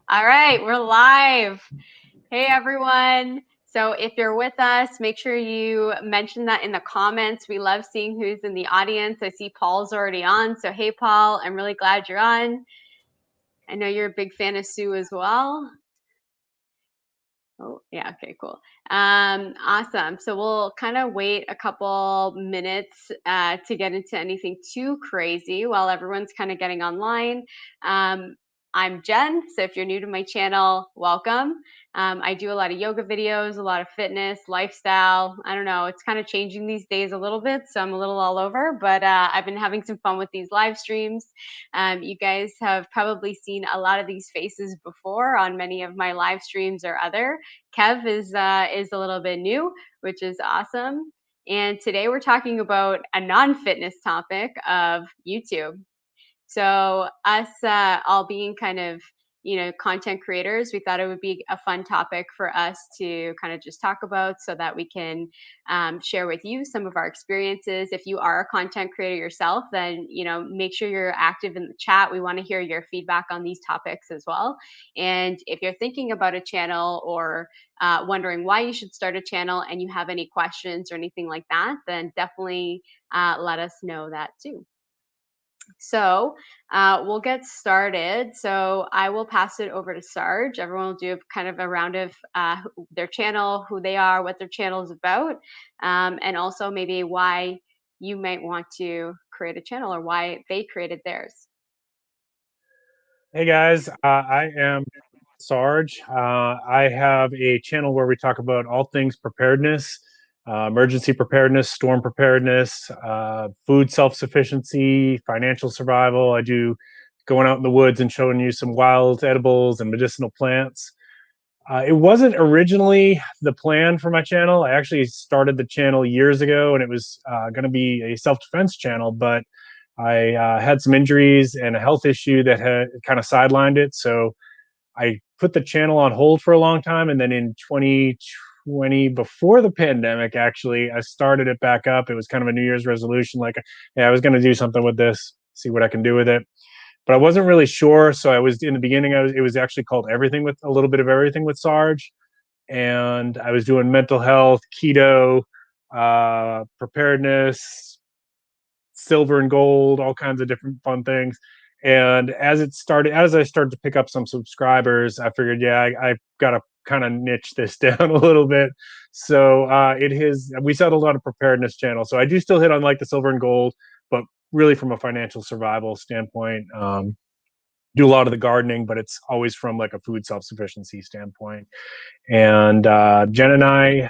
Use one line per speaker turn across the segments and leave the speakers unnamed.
All right, we're live. Hey, everyone. So if you're with us, make sure you mention that in the comments. We love seeing who's in the audience. I see Paul's already on. So, hey, Paul, I'm really glad you're on. I know you're a big fan of Sue as well. Oh, yeah. Okay, cool. Awesome. So we'll kind of wait a couple minutes to get into anything too crazy while everyone's kind of getting online. I'm Jen. So if you're new to my channel, welcome. I do a lot of yoga videos, a lot of fitness, lifestyle. I don't know. It's kind of changing these days a little bit. So I'm a little all over, but I've been having some fun with these live streams. You guys have probably seen a lot of these faces before on many of my live streams or other. Kev is a little bit new, which is awesome. And today we're talking about a non-fitness topic of YouTube. So us all being kind of, content creators, we thought it would be a fun topic for us to kind of just talk about so that we can share with you some of our experiences. If you are a content creator yourself, then, make sure you're active in the chat. We want to hear your feedback on these topics as well. And if you're thinking about a channel or wondering why you should start a channel and you have any questions or anything like that, then definitely let us know that too. So we'll get started. So I will pass it over to Sarge. Everyone will do kind of a round of their channel, who they are, what their channel is about, and also maybe why you might want to create a channel or why they created theirs.
Hey guys, I am Sarge. I have a channel where we talk about all things preparedness, emergency preparedness, storm preparedness, food self-sufficiency, financial survival. I do going out in the woods and showing you some wild edibles and medicinal plants. It wasn't originally the plan for my channel. I actually started the channel years ago and it was going to be a self-defense channel, but I had some injuries and a health issue that had kind of sidelined it. So I put the channel on hold for a long time. And then in 2020, before the pandemic, actually, I started it back up. It was kind of a New Year's resolution. Like, yeah, I was going to do something with this, see what I can do with it. But I wasn't really sure. So I was in the beginning, it was actually called Everything with a little bit of everything with Sarge. And I was doing mental health, keto, preparedness, silver and gold, all kinds of different fun things. And as I started to pick up some subscribers, I figured, yeah, I've got to kind of niche this down a little bit. So we settled on a preparedness channel. So I do still hit on like the silver and gold, but really from a financial survival standpoint. Do a lot of the gardening, but it's always from like a food self-sufficiency standpoint. And Jen and I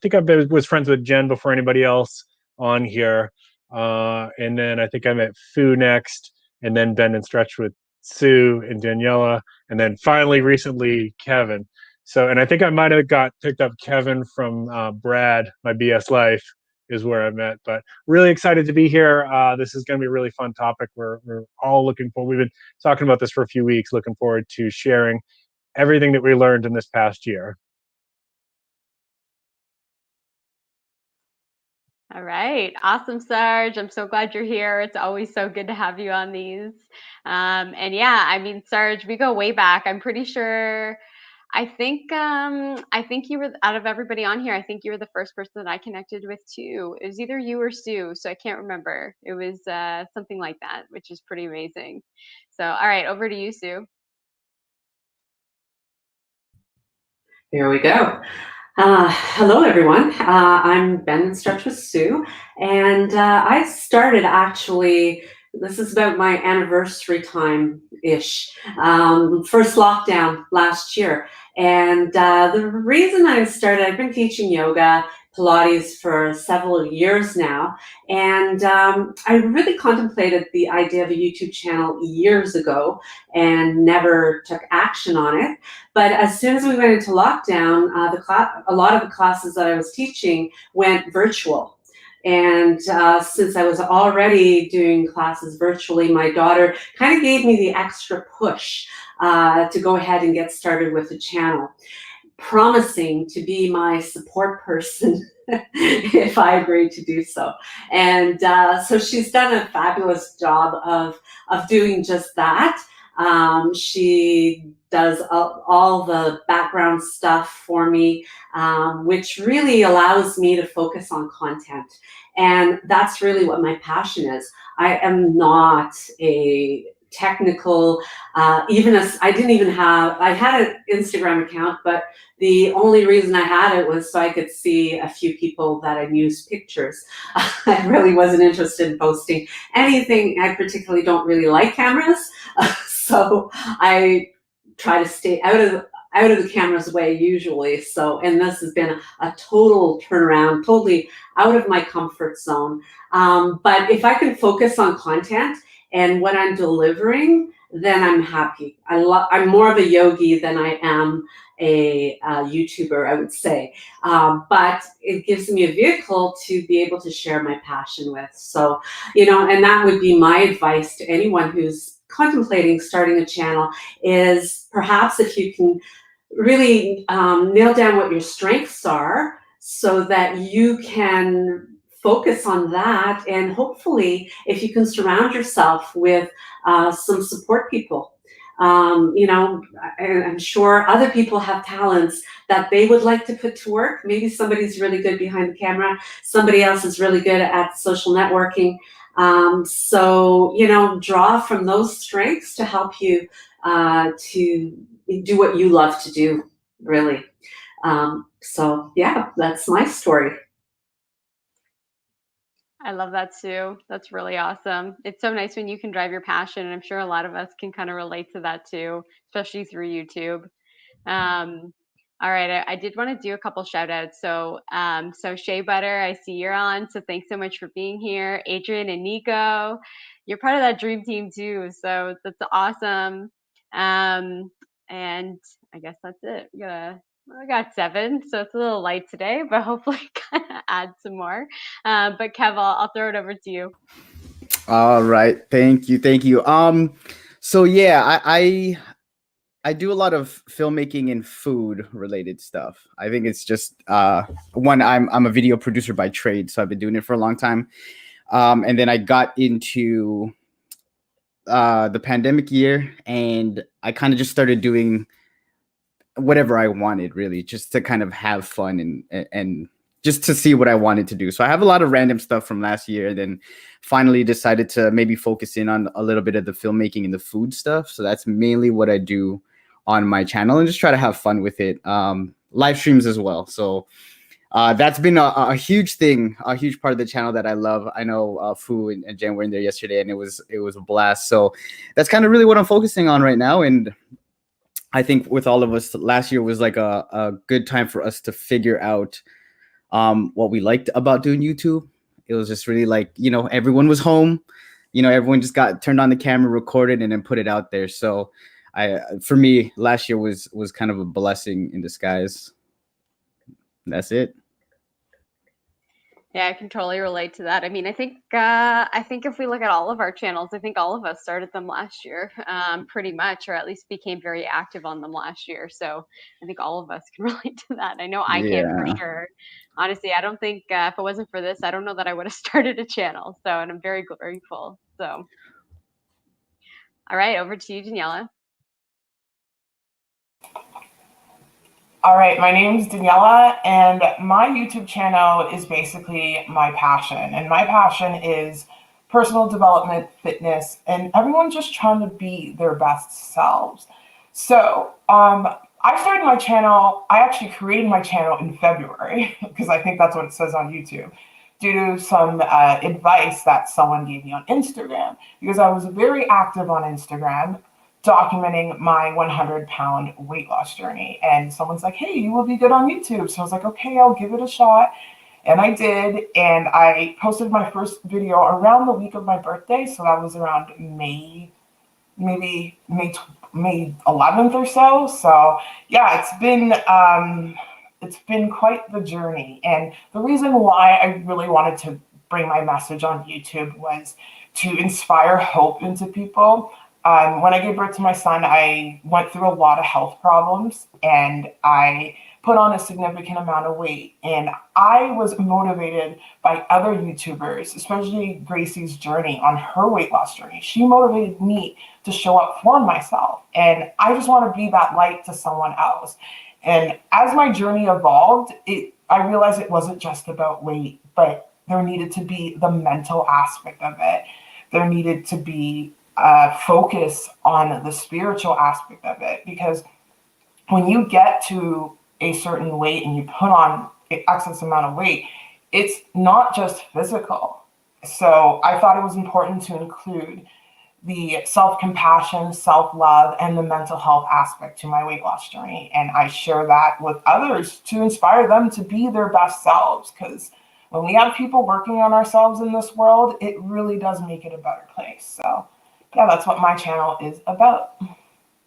think was friends with Jen before anybody else on here. And then I think I met Fu next, and then Bend and Stretch with Sue and Daniela, and then finally recently Kevin. So, and I think I might have got picked up Kevin from Brad, my BS Life is where I met. But really excited to be here. This is going to be a really fun topic. We're all looking forward. We've been talking about this for a few weeks. Looking forward to sharing everything that we learned in this past year.
All right. Awesome, Sarge. I'm so glad you're here. It's always so good to have you on these. And yeah, I mean, Sarge, we go way back. I'm pretty sure. I think you were, out of everybody on here, I think you were the first person that I connected with too. It was either you or Sue, so I can't remember. It was something like that, which is pretty amazing. So, all right, over to you, Sue.
Here we go. Hello, everyone. I'm Bend and Stretch with Sue, and I started actually. This is about my anniversary time-ish. First lockdown last year, and the reason I started, I've been teaching yoga, Pilates for several years now, and I really contemplated the idea of a YouTube channel years ago and never took action on it. But as soon as we went into lockdown, a lot of the classes that I was teaching went virtual. And since I was already doing classes virtually, my daughter kind of gave me the extra push to go ahead and get started with the channel, promising to be my support person if I agreed to do so. And so she's done a fabulous job of doing just that. She does all the background stuff for me, which really allows me to focus on content. And that's really what my passion is. I am not a technical, even as I didn't even have, I had an Instagram account, but the only reason I had it was so I could see a few people that I used pictures. I really wasn't interested in posting anything. I particularly don't really like cameras. So I try to stay out of the camera's way usually. So, and this has been a total turnaround, totally out of my comfort zone. But if I can focus on content and what I'm delivering, then I'm happy. I'm more of a yogi than I am a YouTuber, I would say. But it gives me a vehicle to be able to share my passion with. So, and that would be my advice to anyone who's contemplating starting a channel, is perhaps if you can really nail down what your strengths are so that you can focus on that, and hopefully if you can surround yourself with some support people. I'm sure other people have talents that they would like to put to work. Maybe somebody's really good behind the camera, somebody else is really good at social networking. So draw from those strengths to help you to do what you love to do, really. So yeah, that's my story.
I love that, Sue. That's really awesome. It's so nice when you can drive your passion, and I'm sure a lot of us can kind of relate to that too, especially through YouTube. Um, all right, I did want to do a couple shout outs. So Shea Butter, I see you're on. So thanks so much for being here. Adrian and Nico, you're part of that dream team too. So that's awesome. And I guess that's it. I got 7, so it's a little light today, but hopefully kind of add some more. But Kev, I'll throw it over to you.
All right, thank you. So yeah, I do a lot of filmmaking and food related stuff. I think it's just one, I'm a video producer by trade, so I've been doing it for a long time. And then I got into the pandemic year, and I kind of just started doing whatever I wanted, really, just to kind of have fun and just to see what I wanted to do. So I have a lot of random stuff from last year, and then finally decided to maybe focus in on a little bit of the filmmaking and the food stuff. So that's mainly what I do on my channel, and just try to have fun with it. Live streams as well. So that's been a huge thing, a huge part of the channel that I love. I know Fu and Jen were in there yesterday, and it was a blast. So that's kind of really what I'm focusing on right now. And I think with all of us, last year was like a good time for us to figure out what we liked about doing YouTube. It was just really like, everyone was home, everyone just got turned on the camera, recorded, and then put it out there. So for me, last year was kind of a blessing in disguise. That's it.
Yeah, I can totally relate to that. I mean, I think if we look at all of our channels, I think all of us started them last year, pretty much, or at least became very active on them last year. So I think all of us can relate to that. I know I can for sure. Honestly, I don't think if it wasn't for this, I don't know that I would have started a channel. So, and I'm very grateful. So, all right, over to you, Daniela.
All right, my name is Daniela, and my YouTube channel is basically my passion. And my passion is personal development, fitness, and everyone just trying to be their best selves. So I started my channel, I actually created my channel in February, because I think that's what it says on YouTube, due to some advice that someone gave me on Instagram, because I was very active on Instagram, documenting my 100-pound weight loss journey. And someone's like, hey, you will be good on YouTube. So I was like, okay, I'll give it a shot. And I did. And I posted my first video around the week of my birthday. So that was around May 11th or so. So yeah, it's been quite the journey. And the reason why I really wanted to bring my message on YouTube was to inspire hope into people. When I gave birth to my son, I went through a lot of health problems and I put on a significant amount of weight. And I was motivated by other YouTubers, especially Gracie's journey on her weight loss journey. She motivated me to show up for myself. And I just want to be that light to someone else. And as my journey evolved, I realized it wasn't just about weight, but there needed to be the mental aspect of it. There needed to be focus on the spiritual aspect of it, because when you get to a certain weight and you put on an excess amount of weight, it's not just physical. So I thought it was important to include the self-compassion, self-love, and the mental health aspect to my weight loss journey. And I share that with others to inspire them to be their best selves, because when we have people working on ourselves in this world, it really does make it a better place. So yeah, that's what my channel is about.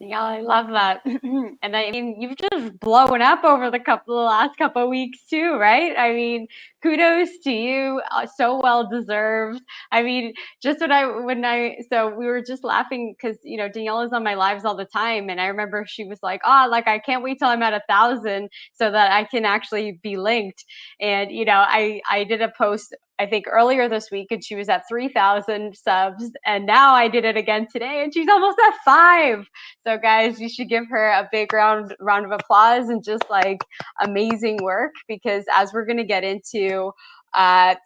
Yeah, I love that. And I mean, you've just blown up over the last couple of weeks too, right? I mean, kudos to you. So well deserved. I mean, just so we were just laughing because, Daniela's on my lives all the time. And I remember she was like, oh, like, I can't wait till I'm at 1,000 so that I can actually be linked. And, I did a post I think earlier this week, and she was at 3,000 subs, and now I did it again today, and she's almost at 5. So guys, you should give her a big round of applause and just like amazing work, because as we're going to get into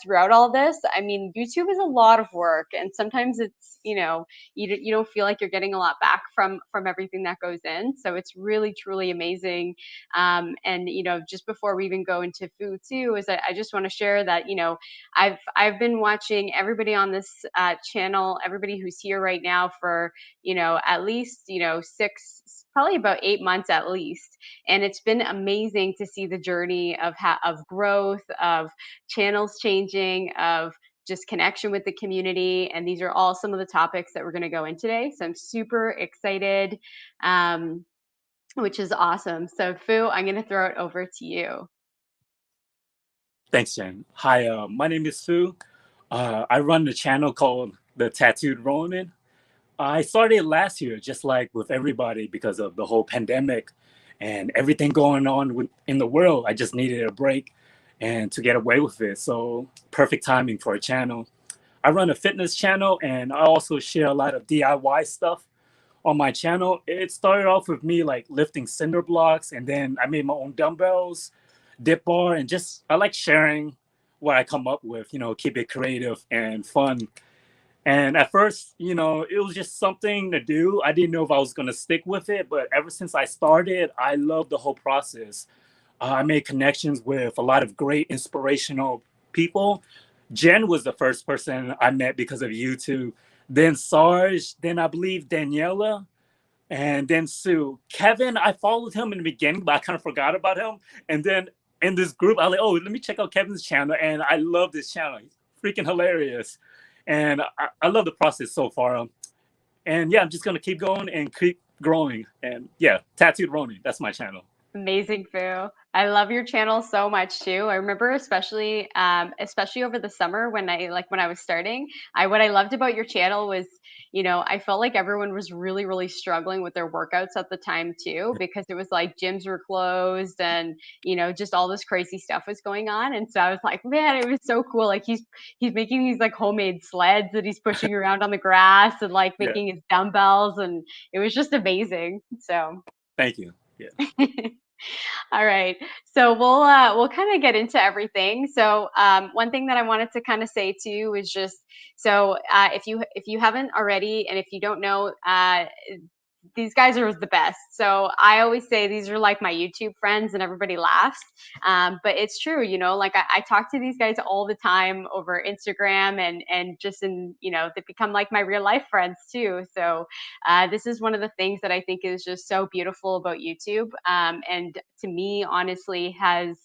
throughout all this, I mean, YouTube is a lot of work, and sometimes it's, you don't feel like you're getting a lot back from everything that goes in. So it's really, truly amazing. And, just before we even go into food too, is I just want to share that, I've been watching everybody on this channel, everybody who's here right now for, at least, probably about 8 months at least. And it's been amazing to see the journey of growth, of channels changing, of just connection with the community. And these are all some of the topics that we're going to go in today. So I'm super excited, which is awesome. So Fu, I'm going to throw it over to you.
Thanks, Jen. Hi, my name is Fu. I run the channel called The Tattooed Ronin. I started last year, just like with everybody, because of the whole pandemic and everything going on in the world. I just needed a break and to get away with it. So perfect timing for a channel. I run a fitness channel, and I also share a lot of DIY stuff on my channel. It started off with me like lifting cinder blocks, and then I made my own dumbbells, dip bar, and just I like sharing what I come up with, keep it creative and fun. And at first, it was just something to do. I didn't know if I was going to stick with it, but ever since I started, I love the whole process. I made connections with a lot of great inspirational people. Jen was the first person I met because of YouTube. Then Sarge, then I believe Daniela, and then Sue. Kevin, I followed him in the beginning, but I kind of forgot about him. And then in this group, I was like, oh, let me check out Kevin's channel. And I love this channel. He's freaking hilarious. And I love the process so far. And yeah, I'm just going to keep going and keep growing. And yeah, Tattooed Ronin, that's my channel.
Amazing, Fu. I love your channel so much too. I remember especially over the summer when I was starting, what I loved about your channel was, I felt like everyone was really, really struggling with their workouts at the time too, because it was like gyms were closed and, just all this crazy stuff was going on. And so I was like, man, it was so cool. Like he's making these like homemade sleds that he's pushing around on the grass and like making his dumbbells, and it was just amazing. So
thank you. Yeah.
All right. So we'll kind of get into everything. So one thing that I wanted to kind of say to you is just if you haven't already, and if you don't know, these guys are the best. So I always say these are like my YouTube friends, and everybody laughs. But it's true, like I talk to these guys all the time over Instagram and just they become like my real life friends too. So this is one of the things that I think is just so beautiful about YouTube. And to me, honestly, has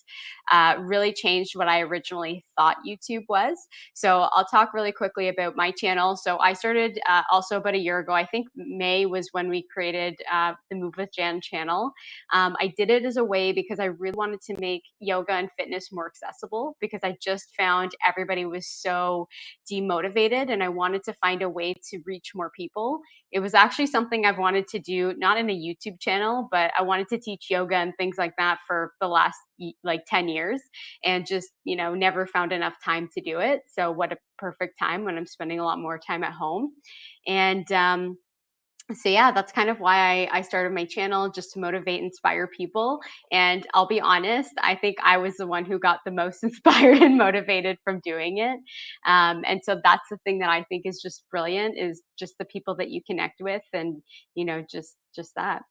really changed what I originally thought YouTube was. So I'll talk really quickly about my channel. So I started also about a year ago. I think May was when we created the Move with Jan channel. I did it as a way because I really wanted to make yoga and fitness more accessible, because I just found everybody was so demotivated, and I wanted to find a way to reach more people. It was actually something I've wanted to do, not in a YouTube channel, but I wanted to teach yoga and things like that for the last like 10 years, and just, never found enough time to do it. So what a perfect time when I'm spending a lot more time at home. And so yeah, that's kind of why I started my channel, just to motivate, inspire people. And I'll be honest, I think I was the one who got the most inspired and motivated from doing it. And so that's the thing that I think is just brilliant, is just the people that you connect with, and just that.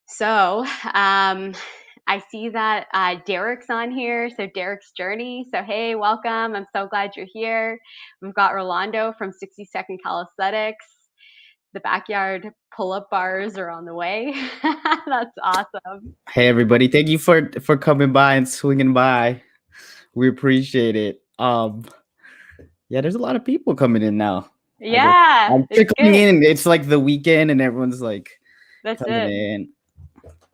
So I see that Derek's on here. So Derek's Journey. So hey, welcome. I'm so glad you're here. We've got Rolando from 60 Second Calisthenics. The backyard pull-up bars are on the way. That's awesome.
Hey everybody, thank you for coming by and swinging by. We appreciate it. Yeah, there's a lot of people coming in now.
Yeah,
they're coming in. It's like the weekend, and everyone's like coming in.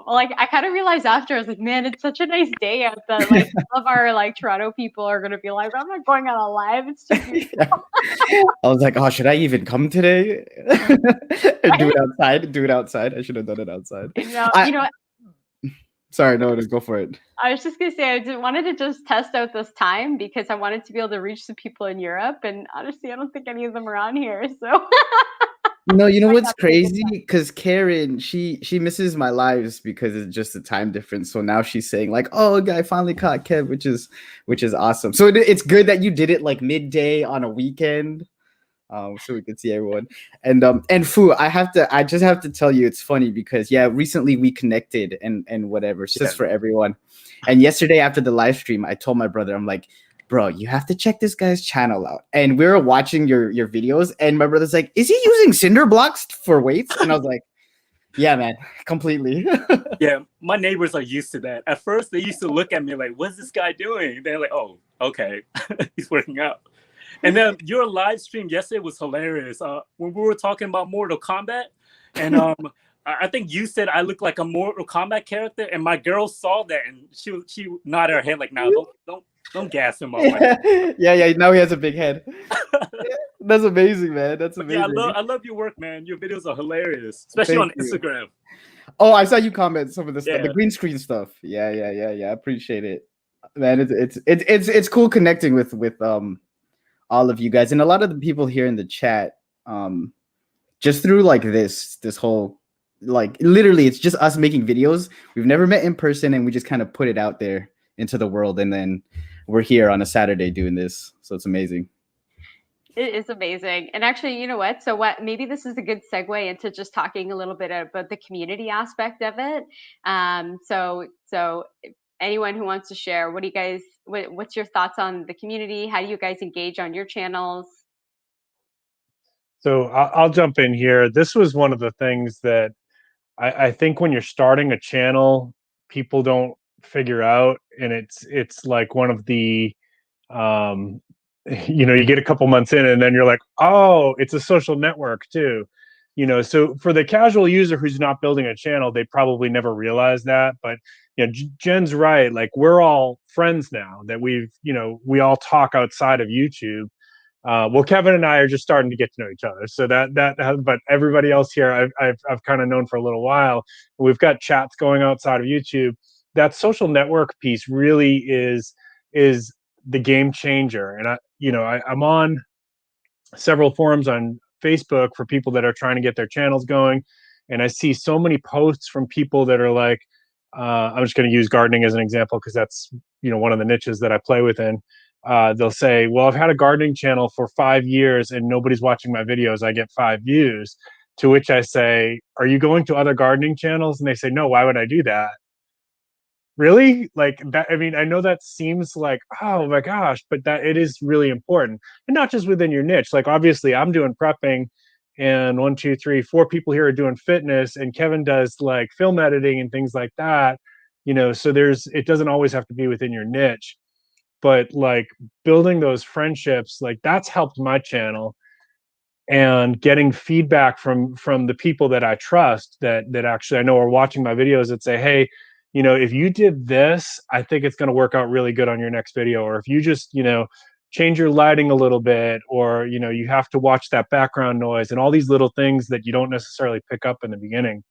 Well, like I kind of realized after, I was like, man, it's such a nice day out that like all of our like Toronto people are gonna be like, I'm not going on a live. It's just beautiful.
I was like, oh, should I even come today? Do it outside. I should have done it outside. Sorry, no, just go for it.
I was just gonna say I wanted to just test out this time, because I wanted to be able to reach the people in Europe, and honestly, I don't think any of them are on here. So
no, you know what's crazy? Because Karen, she misses my lives because it's just a time difference. So now she's saying like, "Oh, I finally caught Kev," which is awesome. So it's good that you did it like midday on a weekend, so we could see everyone. And Fu, I just have to tell you, it's funny because recently we connected and whatever. It's just for everyone. And yesterday after the live stream, I told my brother, I'm like, bro, you have to check this guy's channel out. And we were watching your videos, and my brother's like, is he using cinder blocks for weights? And I was like, yeah, man, completely.
Yeah, my neighbors are used to that. At first, they used to look at me like, what's this guy doing? They're like, oh, okay, he's working out. And then your live stream yesterday was hilarious. When we were talking about Mortal Kombat, and I think you said I look like a Mortal Kombat character, and my girl saw that, and she nodded her head like, "No, don't gas him up."
Yeah. Now he has a big head. That's amazing, man. That's amazing.
Yeah, I love your work, man. Your videos are hilarious, especially on Instagram.
Oh, I saw you comment some of the stuff, the green screen stuff. Yeah. I appreciate it, man. It's cool connecting with all of you guys, and a lot of the people here in the chat, just through like this whole, like, literally it's just us making videos. We've never met in person, and we just kind of put it out there into the world, and then we're here on a Saturday doing this. So it's amazing.
It is amazing. And actually, you know what? So maybe this is a good segue into just talking a little bit about the community aspect of it. So anyone who wants to share, what's your thoughts on the community? How do you guys engage on your channels?
So I'll jump in here. This was one of the things that I think when you're starting a channel, people don't figure out, and it's like one of the, you get a couple months in, and then you're like, oh, it's a social network too. So for the casual user who's not building a channel, they probably never realize that. But Jen's right. Like, we're all friends now that we all talk outside of YouTube. Well, Kevin and I are just starting to get to know each other. So but everybody else here, I've kind of known for a little while. We've got chats going outside of YouTube. That social network piece really is the game changer. And I'm on several forums on Facebook for people that are trying to get their channels going, and I see so many posts from people that are like, I'm just going to use gardening as an example because that's one of the niches that I play within. They'll say, well, I've had a gardening channel for 5 years and nobody's watching my videos. I get 5 views. To which I say, are you going to other gardening channels? And they say, no, why would I do that? Really? Like that? I mean, I know that seems like, oh my gosh, but that it is really important. And not just within your niche. Like, obviously I'm doing prepping, and 1, 2, 3, 4 people here are doing fitness, and Kevin does like film editing and things like that. So it doesn't always have to be within your niche. But like building those friendships, like that's helped my channel. and getting feedback from the people that I trust, that actually I know are watching my videos, that say, hey, if you did this, I think it's going to work out really good on your next video. Or if you just, change your lighting a little bit, or, you have to watch that background noise, and all these little things that you don't necessarily pick up in the beginning.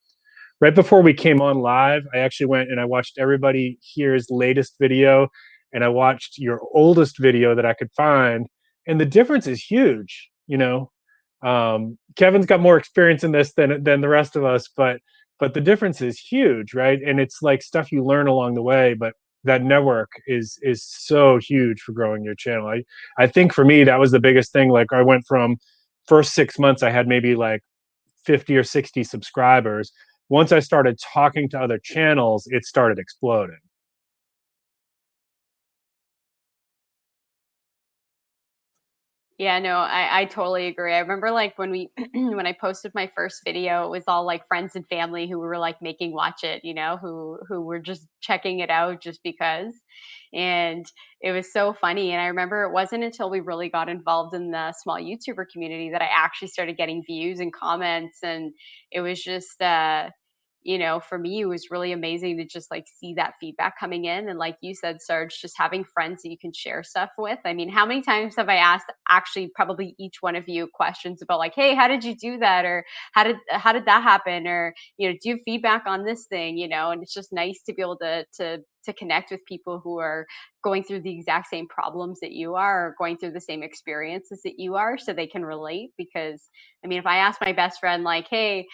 Right before we came on live, I actually went and I watched everybody here's latest video, and I watched your oldest video that I could find. And the difference is huge. Kevin's got more experience in this than the rest of us, but the difference is huge, right? And it's like stuff you learn along the way, but that network is so huge for growing your channel. I think for me that was the biggest thing. Like, I went from first 6 months I had maybe like 50 or 60 subscribers. Once I started talking to other channels, it started exploding.
Yeah, no, I totally agree. I remember like when when I posted my first video, it was all like friends and family who were like making watch it, who were just checking it out just because. And it was so funny. And I remember it wasn't until we really got involved in the small YouTuber community that I actually started getting views and comments. And it was just for me, it was really amazing to just like see that feedback coming in. And like you said, Sarge, just having friends that you can share stuff with. I mean, how many times have I asked actually probably each one of you questions about like, hey, how did you do that? Or how did that happen? Or, do you have feedback on this thing? And it's just nice to be able to connect with people who are going through the exact same problems that you are, or going through the same experiences that you are, so they can relate. Because I mean, if I ask my best friend like, hey,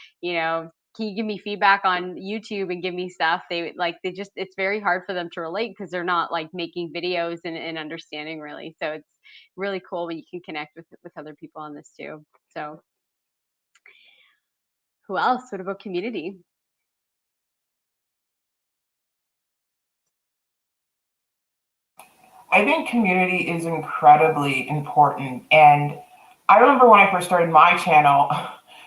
can you give me feedback on YouTube and give me stuff? It's very hard for them to relate because they're not like making videos and understanding really. So it's really cool when you can connect with other people on this too. So who else? What about community?
I think community is incredibly important. And I remember when I first started my channel,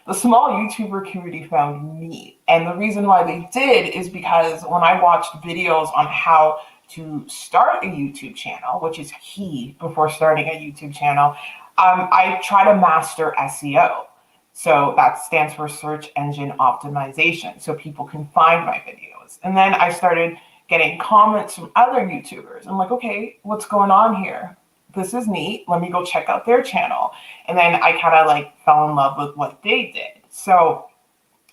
the small YouTuber community found me. And the reason why they did is because when I watched videos on how to start a YouTube channel, which is key before starting a YouTube channel, I try to master SEO. So that stands for search engine optimization, so people can find my videos. And then I started getting comments from other YouTubers. I'm like, okay, what's going on here? This is neat. Let me go check out their channel. And then I kind of like fell in love with what they did. So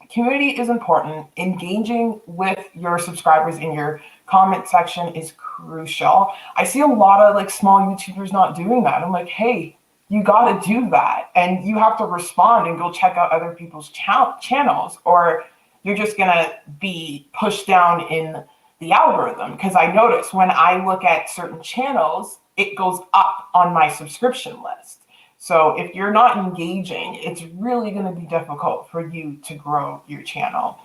community is important. Engaging with your subscribers in your comment section is crucial. I see a lot of like small YouTubers not doing that. I'm like, hey, you got to do that. And you have to respond and go check out other people's channels, or you're just going to be pushed down in the algorithm. Because I notice when I look at certain channels, it goes up on my subscription list. So if you're not engaging, it's really going to be difficult for you to grow your channel.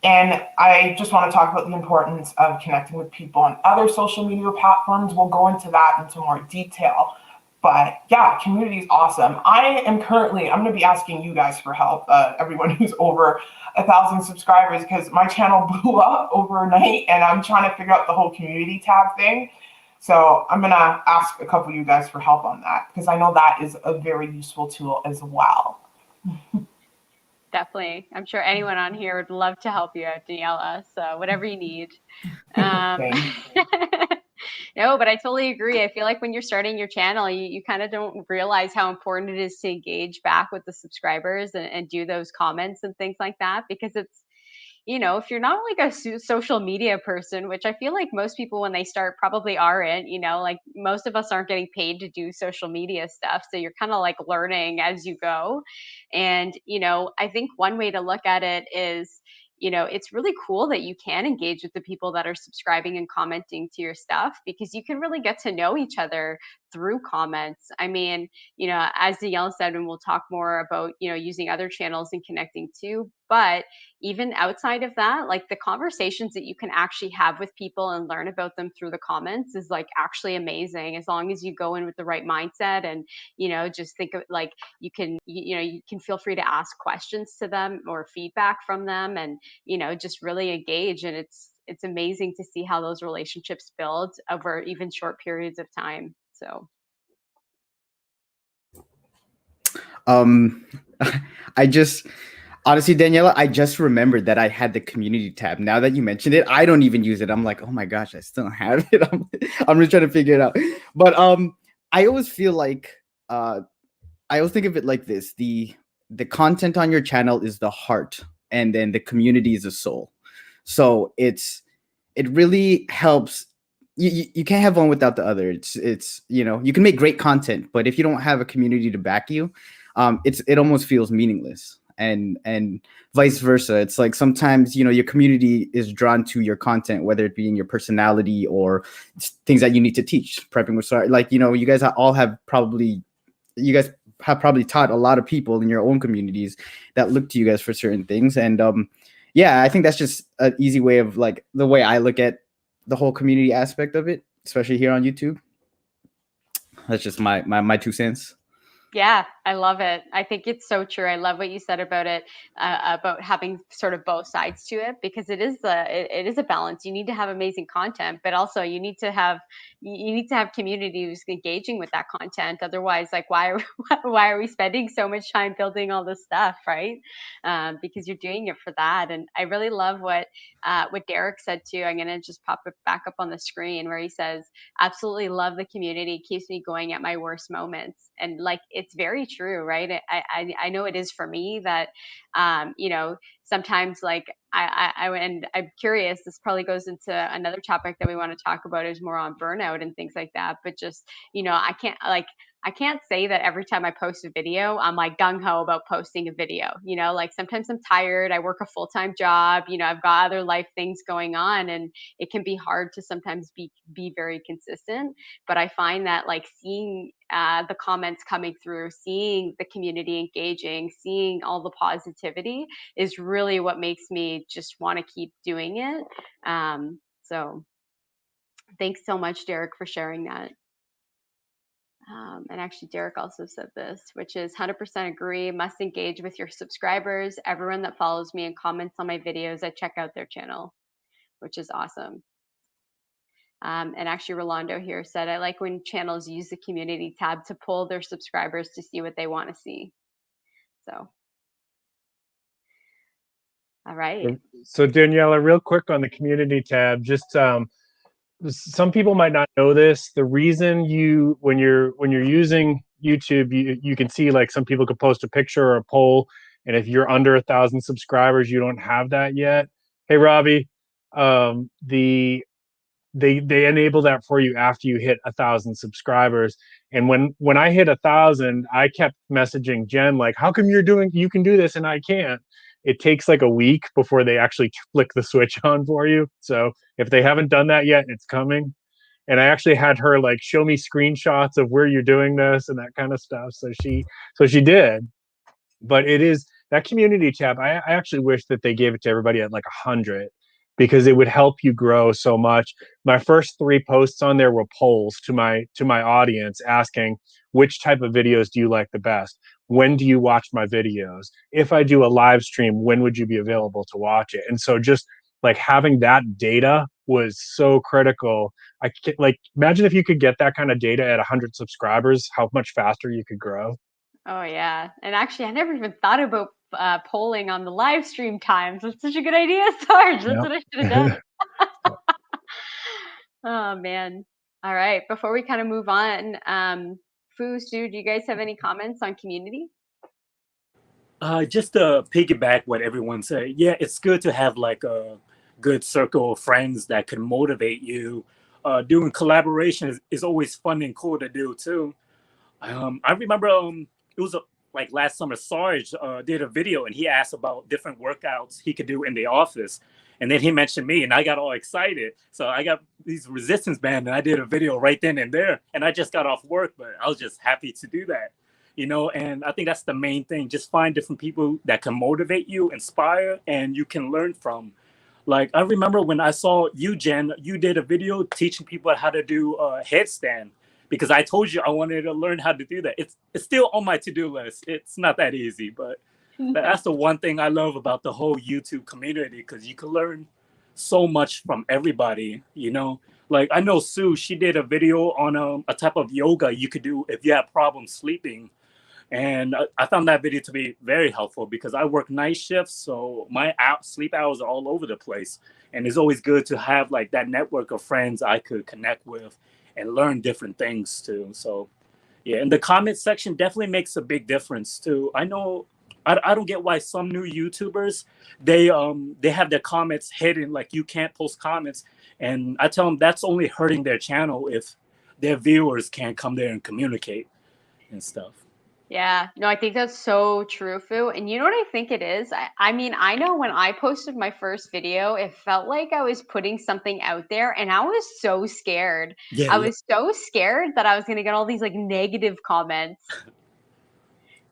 And I just want to talk about the importance of connecting with people on other social media platforms. We'll go into that into more detail. But yeah, community is awesome. I'm going to be asking you guys for help, everyone who's over 1,000 subscribers, because my channel blew up overnight and I'm trying to figure out the whole community tab thing. So I'm going to ask a couple of you guys for help on that, because I know that is a very useful tool as well.
Definitely. I'm sure anyone on here would love to help you out, Daniela. So whatever you need. No, but I totally agree. I feel like when you're starting your channel, you kind of don't realize how important it is to engage back with the subscribers and do those comments and things like that, because it's, if you're not like a social media person, which I feel like most people when they start probably aren't, like most of us aren't getting paid to do social media stuff. So you're kind of like learning as you go. And, I think one way to look at it is, it's really cool that you can engage with the people that are subscribing and commenting to your stuff, because you can really get to know each other through comments. I mean, as Danielle said, and we'll talk more about, using other channels and connecting too. But even outside of that, like the conversations that you can actually have with people and learn about them through the comments is like actually amazing, as long as you go in with the right mindset and, just think of like you can feel free to ask questions to them or feedback from them, and, just really engage. And it's amazing to see how those relationships build over even short periods of time. So
I just honestly, Daniela, I just remembered that I had the community tab. Now that you mentioned it, I don't even use it. I'm like, oh my gosh, I still don't have it. I'm just trying to figure it out. But I always feel like uh I always think of it like this: the content on your channel is the heart, and then the community is the soul. So it really helps. You can't have one without the other. It's you can make great content, but if you don't have a community to back you, it almost feels meaningless. And vice versa. It's like sometimes your community is drawn to your content, whether it be in your personality or things that you need to teach. Prepping with start, like you guys all have probably you guys have probably taught a lot of people in your own communities that look to you guys for certain things. And yeah, I think that's just an easy way of like the way I look at the whole community aspect of it, especially here on YouTube. That's just my 2 cents.
Yeah, I love it. I think it's so true. I love what you said about it, about having sort of both sides to it, because it is a balance. You need to have amazing content, but also you need to have community who's engaging with that content. Otherwise, like why are we spending so much time building all this stuff, right? Because you're doing it for that. And I really love what Derek said too. I'm gonna just pop it back up on the screen where he says, absolutely love the community, keeps me going at my worst moments. And like it's very true, right? I know it is for me that sometimes like and I'm curious, this probably goes into another topic that we want to talk about, is more on burnout and things like that. But just I can't say that every time I post a video, I'm like gung ho about posting a video. Like sometimes I'm tired. I work a full time job. I've got other life things going on, and it can be hard to sometimes be very consistent. But I find that like seeing the comments coming through, seeing the community engaging, seeing all the positivity is really what makes me just want to keep doing it. So thanks so much, Derek, for sharing that. And actually, Derek also said this, which is 100% agree, must engage with your subscribers. Everyone that follows me and comments on my videos, I check out their channel, which is awesome. And actually, Rolando here said, I like when channels use the community tab to pull their subscribers to see what they want to see. So, all right.
So Daniela, real quick on the community tab, just some people might not know this. The reason when you're using YouTube, you can see like some people could post a picture or a poll, and if you're under 1,000 subscribers, you don't have that yet. Hey, Robbie, they enable that for you after you hit 1,000 subscribers. And when I hit 1,000, I kept messaging Jen like, how come you can do this and I can't? It takes like a week before they actually flick the switch on for you. So if they haven't done that yet, it's coming. And I actually had her like show me screenshots of where you're doing this and that kind of stuff. So she did. But it is that community tab. I actually wish that they gave it to everybody at like 100, because it would help you grow so much. My first 3 posts on there were polls to my audience asking, which type of videos do you like the best? When do you watch my videos? If I do a live stream, when would you be available to watch it? And so just like having that data was so critical. Like imagine if you could get that kind of data at 100 subscribers, how much faster you could grow.
Oh yeah, and actually, I never even thought about polling on the live stream times. That's such a good idea, Sarge. That's what I should have done. Oh man. All right. Before we kind of move on, Fu, Sue, do you guys have any comments on community?
Just to piggyback what everyone said, yeah, it's good to have like a good circle of friends that can motivate you. Doing collaboration is always fun and cool to do too. I remember it was like last summer, Sarge did a video and he asked about different workouts he could do in the office. And then he mentioned me and I got all excited. So I got these resistance bands and I did a video right then and there. And I just got off work, but I was just happy to do that. And I think that's the main thing. Just find different people that can motivate you, inspire, and you can learn from. Like, I remember when I saw you, Jen, you did a video teaching people how to do a headstand, because I told you I wanted to learn how to do that. It's still on my to-do list. It's not that easy, but that's the one thing I love about the whole YouTube community, because you can learn so much from everybody, Like, I know Sue, she did a video on a type of yoga you could do if you have problems sleeping. And I found that video to be very helpful because I work night shifts, so my sleep hours are all over the place. And it's always good to have like that network of friends I could connect with and learn different things too. So yeah, and the comment section definitely makes a big difference too. I know I don't get why some new YouTubers they have their comments hidden, like you can't post comments, and I tell them that's only hurting their channel if their viewers can't come there and communicate and stuff.
Yeah, no, I think that's so true, Fu. And you know what I think it is? I mean, I know when I posted my first video, it felt like I was putting something out there and I was so scared.
Yeah,
I
yeah.
was so scared that I was going to get all these like negative comments.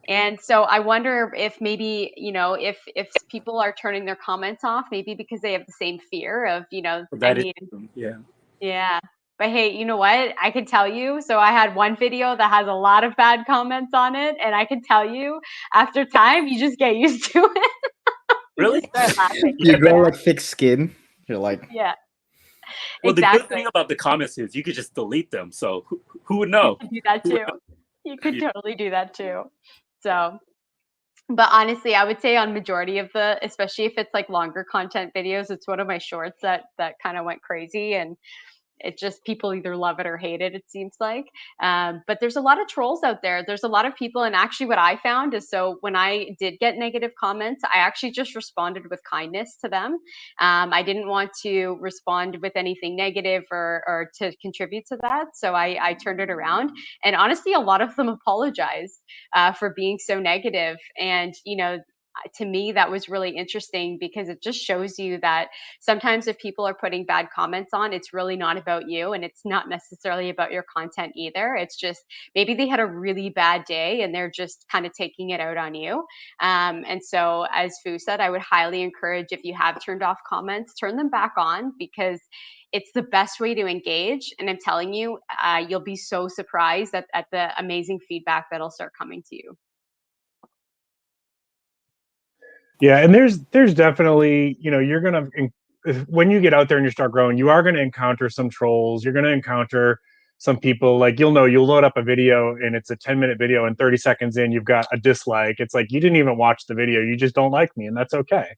And so I wonder if maybe, if people are turning their comments off, maybe because they have the same fear of,
That is true. Yeah.
yeah. But hey, you know what? I can tell you. So I had one video that has a lot of bad comments on it, and I can tell you, after time, you just get used to it. You
Really?
just start laughing.
You grow like thick skin. You're like,
Yeah,
Well, the good
exactly.
thing about the comments is you could just delete them. So who would know?
You can do that
Who would
too.
know?
You could
Yeah.
totally do that too. So, but honestly, I would say on majority of especially if it's like longer content videos, it's one of my shorts that kind of went crazy, and it just people either love it or hate it seems like. But there's a lot of trolls out there. There's a lot of people, and actually what I found is, so when I did get negative comments, I actually just responded with kindness to them. I didn't want to respond with anything negative or to contribute to that, so I turned it around, and honestly a lot of them apologized for being so negative. And to me that was really interesting because it just shows you that sometimes if people are putting bad comments on, it's really not about you, and it's not necessarily about your content either. It's just maybe they had a really bad day and they're just kind of taking it out on you. And so, as Fu said, I would highly encourage, if you have turned off comments, turn them back on, because it's the best way to engage. And I'm telling you, you'll be so surprised at the amazing feedback that'll start coming to you.
Yeah, and there's definitely, you're gonna, when you get out there and you start growing, you are gonna encounter some trolls. You're gonna encounter some people, like you'll load up a video and it's a 10-minute video, and 30 seconds in you've got a dislike. It's like you didn't even watch the video, you just don't like me, and that's okay.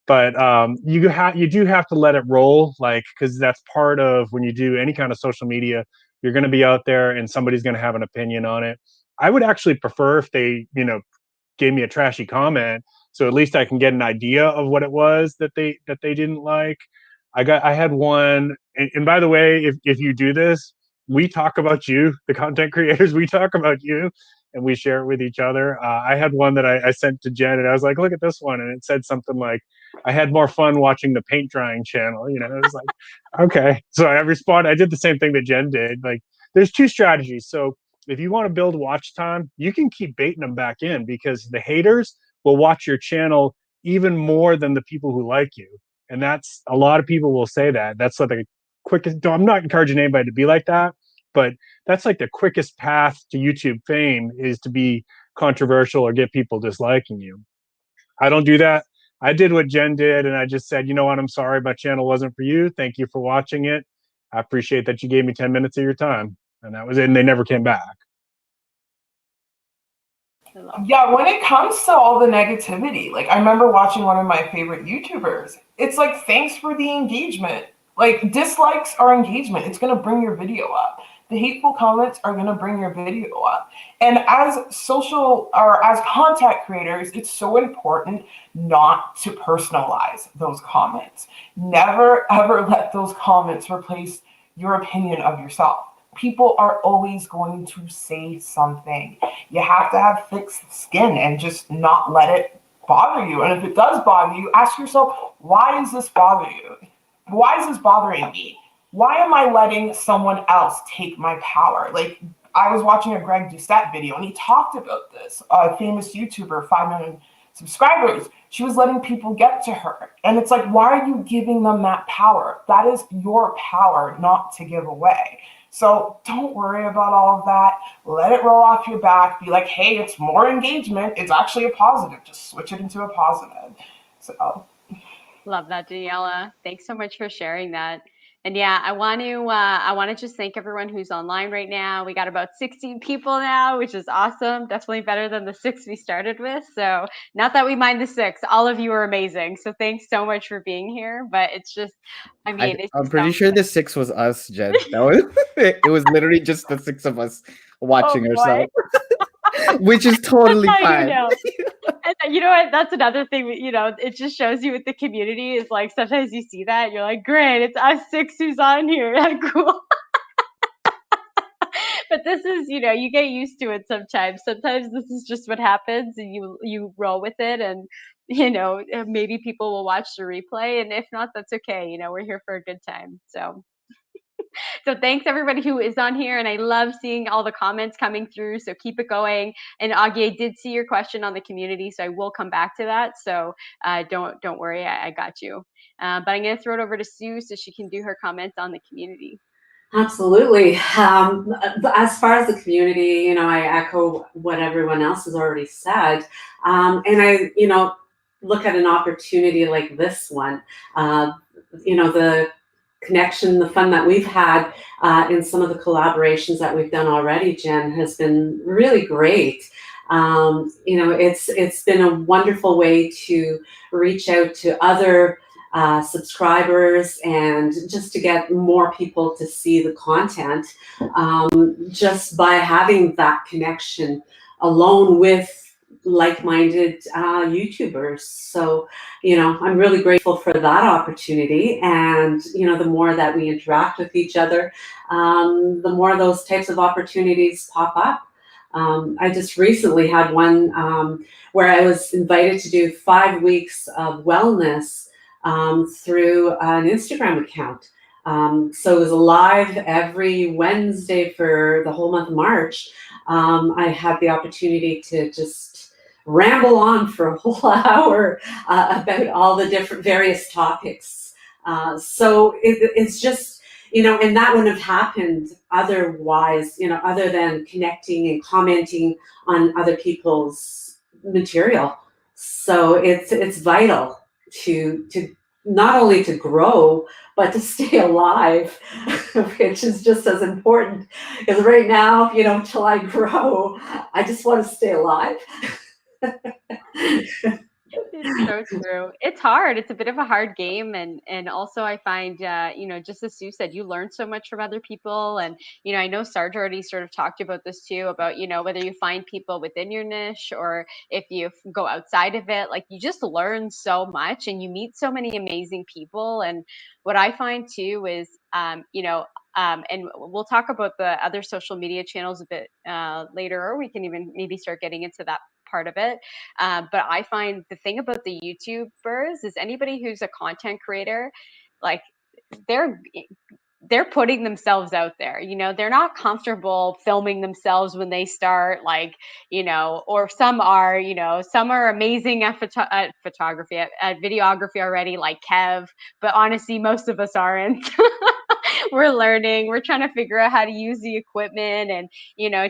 But you do have to let it roll, like, because that's part of when you do any kind of social media. You're going to be out there and somebody's going to have an opinion on it. I would actually prefer if they gave me a trashy comment, so at least I can get an idea of what it was that they didn't like. I had one, and by the way, if you do this, we talk about you, the content creators, we talk about you, and we share it with each other. I had one that I sent to Jen, and I was like, look at this one, and it said something like, I had more fun watching the paint drying channel. It was like, okay. So I did the same thing that Jen did. Like, there's two strategies. So if you want to build watch time, you can keep baiting them back in, because the haters will watch your channel even more than the people who like you. And that's, a lot of people will say that. That's like the quickest, I'm not encouraging anybody to be like that, but that's like the quickest path to YouTube fame, is to be controversial or get people disliking you. I don't do that. I did what Jen did, and I just said, you know what, I'm sorry, my channel wasn't for you. Thank you for watching it. I appreciate that you gave me 10 minutes of your time. And that was it, and they never came back.
Yeah, when it comes to all the negativity, like I remember watching one of my favorite YouTubers. It's like, thanks for the engagement. Like, dislikes are engagement. It's going to bring your video up. The hateful comments are going to bring your video up. And as social or as content creators, it's so important not to personalize those comments. Never, ever let those comments replace your opinion of yourself. People are always going to say something. You have to have thick skin and just not let it bother you. And if it does bother you, ask yourself, why is this bothering you? Why is this bothering me? Why am I letting someone else take my power? Like, I was watching a Greg Doucette video, and he talked about this. A famous YouTuber, 5 million subscribers. She was letting people get to her. And it's like, why are you giving them that power? That is your power not to give away. So don't worry about all of that. Let it roll off your back. Be like, hey, it's more engagement. It's actually a positive. Just switch it into a positive. So
love that, Daniela. Thanks so much for sharing that. And yeah, I want to just thank everyone who's online right now. We got about 16 people now, which is awesome. Definitely better than the 6 we started with. So not that we mind the 6, all of you are amazing. So thanks so much for being here. But it's just, I mean, it's
I'm
just
pretty sure the 6 was us, Jen. That was it was literally just the 6 of us
oh
watching
boy,
ourselves, which is totally
how you
fine.
know. And you know what? That's another thing. It just shows you with the community is like sometimes you see that you're like, great, it's us 6 who's on here. Cool. But this is, you get used to it sometimes. Sometimes this is just what happens, and you roll with it, and maybe people will watch the replay, and if not, that's okay. We're here for a good time. So thanks everybody who is on here, and I love seeing all the comments coming through. So keep it going. And Augie, I did see your question on the community, so I will come back to that. So don't worry, I got you. But I'm gonna throw it over to Sue so she can do her comments on the community.
Absolutely. As far as the community, I echo what everyone else has already said. And I, look at an opportunity like this one, the connection, the fun that we've had in some of the collaborations that we've done already, Jen, has been really great. It's been a wonderful way to reach out to other subscribers and just to get more people to see the content, just by having that connection alone with like-minded YouTubers. So, I'm really grateful for that opportunity. And, the more that we interact with each other, the more those types of opportunities pop up. I just recently had one where I was invited to do 5 weeks of wellness through an Instagram account. So it was live every Wednesday for the whole month of March. I had the opportunity to just ramble on for a whole hour about all the different various topics. So it's just, and that wouldn't have happened otherwise, other than connecting and commenting on other people's material. So it's vital to not only to grow, but to stay alive, which is just as important. Because right now, till I grow, I just want to stay alive.
It's so true. It's hard. It's a bit of a hard game, and also I find, just as Sue said, you learn so much from other people, and I know Sarge already sort of talked about this too, about whether you find people within your niche or if you go outside of it, like you just learn so much and you meet so many amazing people. And what I find too is, and we'll talk about the other social media channels a bit later, or we can even maybe start getting into that part of it. But I find the thing about the YouTubers is anybody who's a content creator, like they're they're putting themselves out there. They're not comfortable filming themselves when they start, like, or some are amazing at photography, at videography already, like Kev, but honestly, most of us aren't. We're learning, we're trying to figure out how to use the equipment, and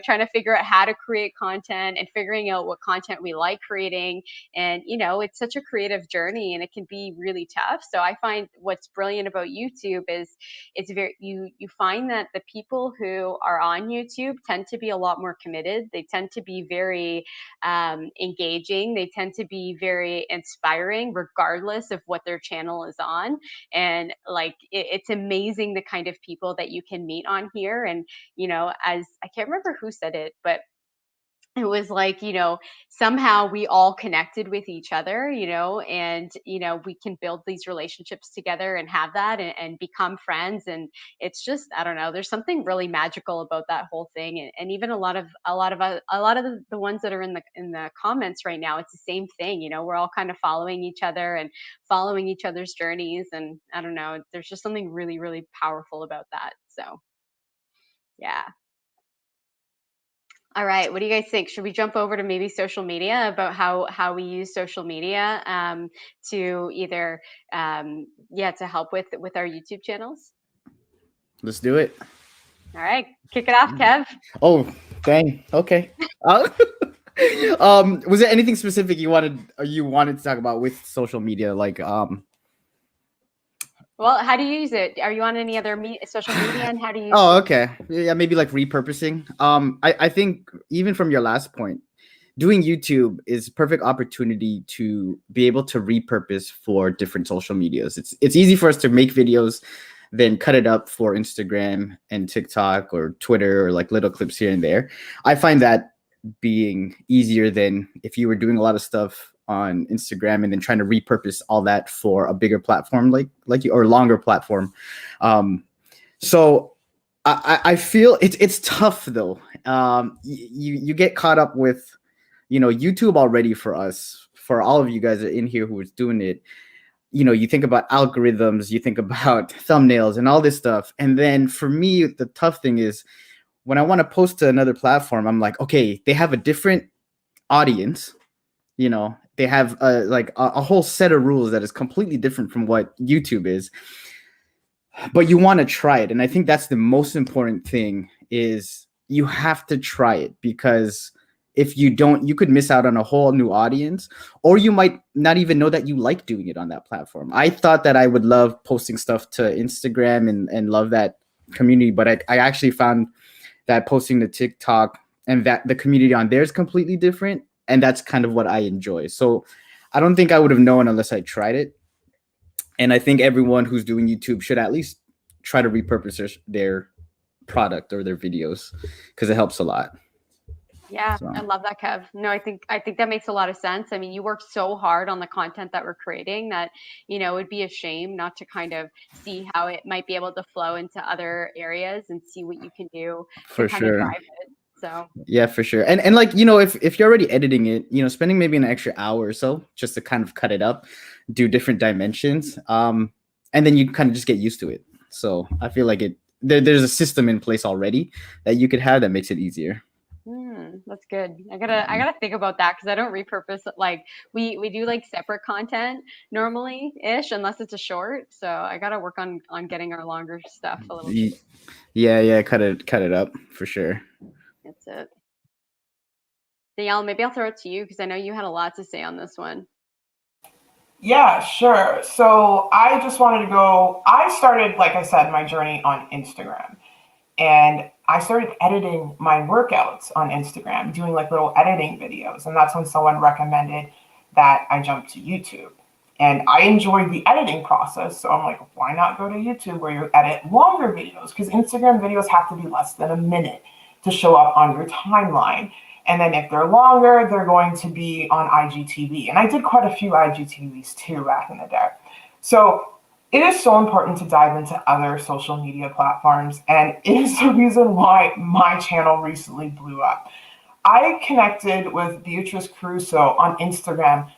trying to figure out how to create content and figuring out what content we like creating. And it's such a creative journey, and it can be really tough. So I find what's brilliant about YouTube is it's very, you find that the people who are on YouTube tend to be a lot more committed. They tend to be very engaging. They tend to be very inspiring regardless of what their channel is on. And like it's amazing the kind of people that you can meet on here. And as I can't remember who said it, but it was like, somehow we all connected with each other, and we can build these relationships together and have that, and become friends. And it's just, I don't know, there's something really magical about that whole thing. And even a lot of the ones that are in the comments right now, it's the same thing. We're all kind of following each other and following each other's journeys. And I don't know, there's just something really, really powerful about that. So yeah. All right. What do you guys think? Should we jump over to maybe social media, about how we use social media to either to help with our YouTube channels?
Let's do it.
All right. Kick it off, Kev.
Oh, dang. Okay. Was there anything specific you wanted to talk about with social media? Like
Well, Well, how do you use it? Are you on any other social media, and how do you use
Oh,
it?
okay. Yeah, maybe like repurposing. I think even from your last point, doing YouTube is a perfect opportunity to be able to repurpose for different social medias. It's easy for us to make videos, then cut it up for Instagram and TikTok or Twitter or like little clips here and there. I find that being easier than if you were doing a lot of stuff on Instagram and then trying to repurpose all that for a bigger platform like you or longer platform. So I feel it's tough though. You get caught up with YouTube already for us, for all of you guys in here who is doing it. You think about algorithms, you think about thumbnails and all this stuff. And then for me, the tough thing is when I want to post to another platform, I'm like, okay, they have a different audience. They have a whole set of rules that is completely different from what YouTube is. But you want to try it, and I think that's the most important thing is you have to try it, because if you don't, you could miss out on a whole new audience, or you might not even know that you like doing it on that platform. I thought that I would love posting stuff to Instagram and love that community, but I actually found that posting to TikTok and that the community on there is completely different, and that's kind of what I enjoy. So I don't think I would have known unless I tried it. And I think everyone who's doing YouTube should at least try to repurpose their product or their videos, because it helps a lot.
Yeah,
So.
I love that, Kev. No, I think that makes a lot of sense. I mean, you work so hard on the content that we're creating that, it would be a shame not to kind of see how it might be able to flow into other areas and see what you can do to
For
kind of
sure.
drive it. So
Yeah, for sure. And like, if you're already editing it, spending maybe an extra hour or so just to kind of cut it up, do different dimensions, and then you kind of just get used to it. So I feel like there's a system in place already that you could have that makes it easier.
that's good. I gotta think about that, because I don't repurpose it. Like we do like separate content normally ish, unless it's a short. So I gotta work on getting our longer stuff a little bit.
Yeah, cut it up for sure.
That's it. Danielle, maybe I'll throw it to you, because I know you had a lot to say on this one.
Yeah, sure. So I just wanted to I started, like I said, my journey on Instagram. And I started editing my workouts on Instagram, doing like little editing videos. And that's when someone recommended that I jump to YouTube. And I enjoyed the editing process. So I'm like, why not go to YouTube where you edit longer videos? Because Instagram videos have to be less than a minute to show up on your timeline. And then if they're longer, they're going to be on IGTV. And I did quite a few IGTVs too back in the day. So it is so important to dive into other social media platforms, and it is the reason why my channel recently blew up. I connected with Beatrice Caruso on Instagram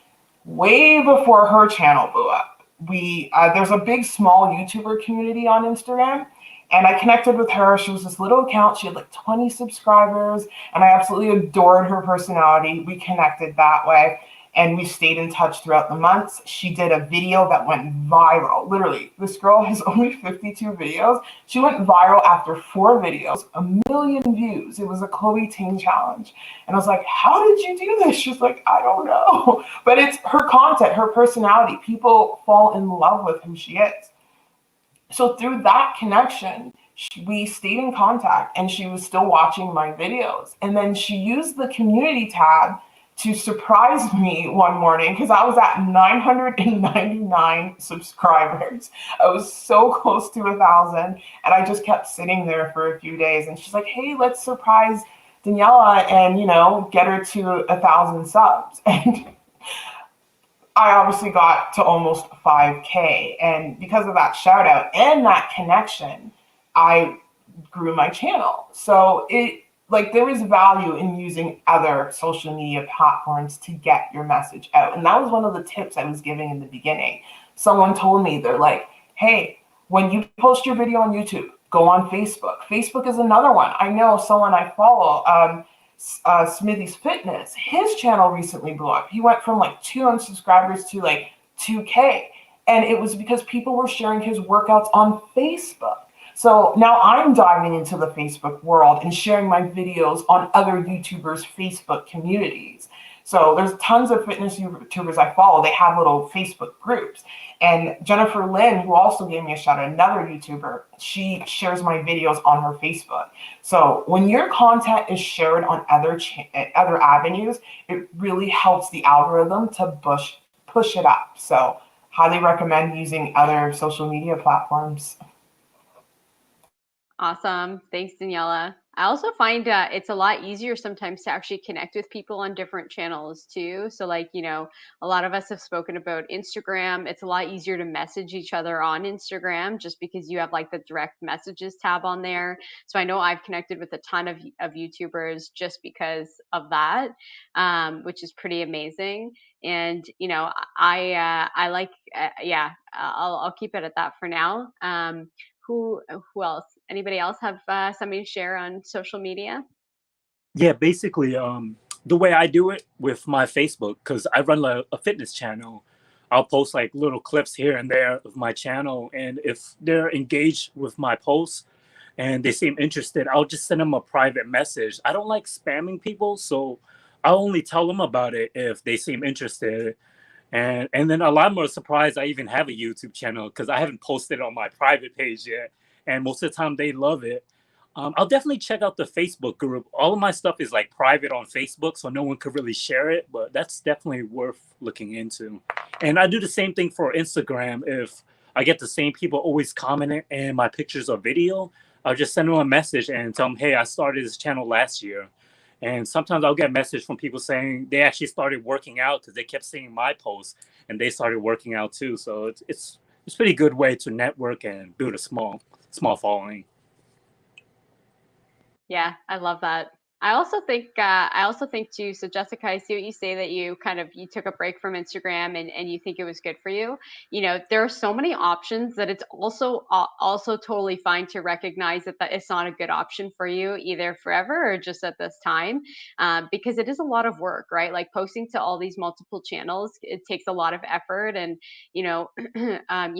way before her channel blew up. There's a big small YouTuber community on Instagram, and I connected with her. She was this little account. She had like 20 subscribers, and I absolutely adored her personality. We connected that way, and we stayed in touch throughout the months. She did a video that went viral. Literally, this girl has only 52 videos. She went viral after 4 videos, 1 million views. It was a Chloe Ting challenge. And I was like, how did you do this? She's like, I don't know. But it's her content, her personality. People fall in love with who she is. So through that connection, we stayed in contact, and she was still watching my videos. And then she used the community tab to surprise me one morning, because I was at 999 subscribers. I was so close to 1,000, and I just kept sitting there for a few days. And she's like, hey, let's surprise Daniela and, get her to 1,000 subs. And I obviously got to almost 5K. And because of that shout out and that connection, I grew my channel. So there is value in using other social media platforms to get your message out. And that was one of the tips I was giving in the beginning. Someone told me, they're like, hey, when you post your video on YouTube, go on Facebook. Facebook is another one. I know someone I follow, Smithy's Fitness, his channel recently blew up. He went from like 200 subscribers to like 2K. And it was because people were sharing his workouts on Facebook. So now I'm diving into the Facebook world and sharing my videos on other YouTubers' Facebook communities. So there's tons of fitness YouTubers I follow. They have little Facebook groups. And Jennifer Lynn, who also gave me a shout out, another YouTuber, she shares my videos on her Facebook. So when your content is shared on other avenues, it really helps the algorithm to push it up. So highly recommend using other social media platforms.
Awesome. Thanks, Daniela. I also find it's a lot easier sometimes to actually connect with people on different channels too. So, like, a lot of us have spoken about Instagram. It's a lot easier to message each other on Instagram just because you have like the direct messages tab on there. So, I know I've connected with a ton of YouTubers just because of that, which is pretty amazing. And, I like, yeah, I'll keep it at that for now. Who else? Anybody else have something to share on social media?
Yeah, basically, the way I do it with my Facebook, because I run a fitness channel, I'll post like little clips here and there of my channel, and if they're engaged with my posts and they seem interested, I'll just send them a private message. I don't like spamming people, so I'll only tell them about it if they seem interested. And then a lot more surprised I even have a YouTube channel because I haven't posted on my private page yet. And most of the time they love it. I'll definitely check out the Facebook group. All of my stuff is like private on Facebook, so no one could really share it, but that's definitely worth looking into. And I do the same thing for Instagram. If I get the same people always commenting in my pictures or video, I'll just send them a message and tell them, hey, I started this channel last year. And sometimes I'll get a message from people saying they actually started working out because they kept seeing my posts and they started working out too. So it's a pretty good way to network and build a small following.
Yeah, I love that. I also think too, so Jessica, I see what you say that you took a break from Instagram and you think it was good for you. There are so many options that it's also totally fine to recognize that it's not a good option for you either forever or just at this time, because it is a lot of work, right? Like posting to all these multiple channels, it takes a lot of effort, and you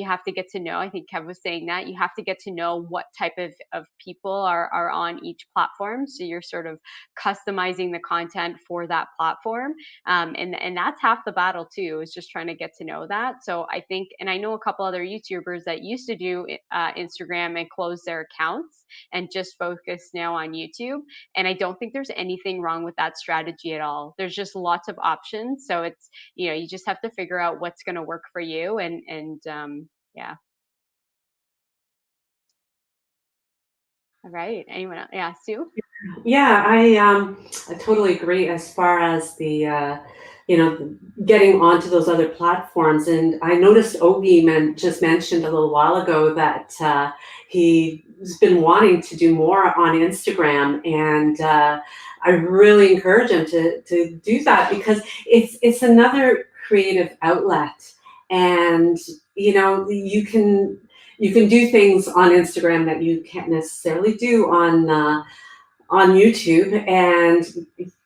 have to get to know. I think Kev was saying that you have to get to know what type of people are on each platform. So you're sort of customizing the content for that platform, and that's half the battle too, is just trying to get to know that. So I think, and I know a couple other YouTubers that used to do Instagram and close their accounts and just focus now on YouTube, and I don't think there's anything wrong with that strategy at all. There's just lots of options, so it's, you just have to figure out what's going to work for you, and yeah. All right, anyone else? Yeah, Sue.
Yeah, I totally agree as far as the getting onto those other platforms. And I noticed Ogie just mentioned a little while ago that he's been wanting to do more on Instagram, and I really encourage him to do that because it's another creative outlet, and you can do things on Instagram that you can't necessarily do on YouTube, and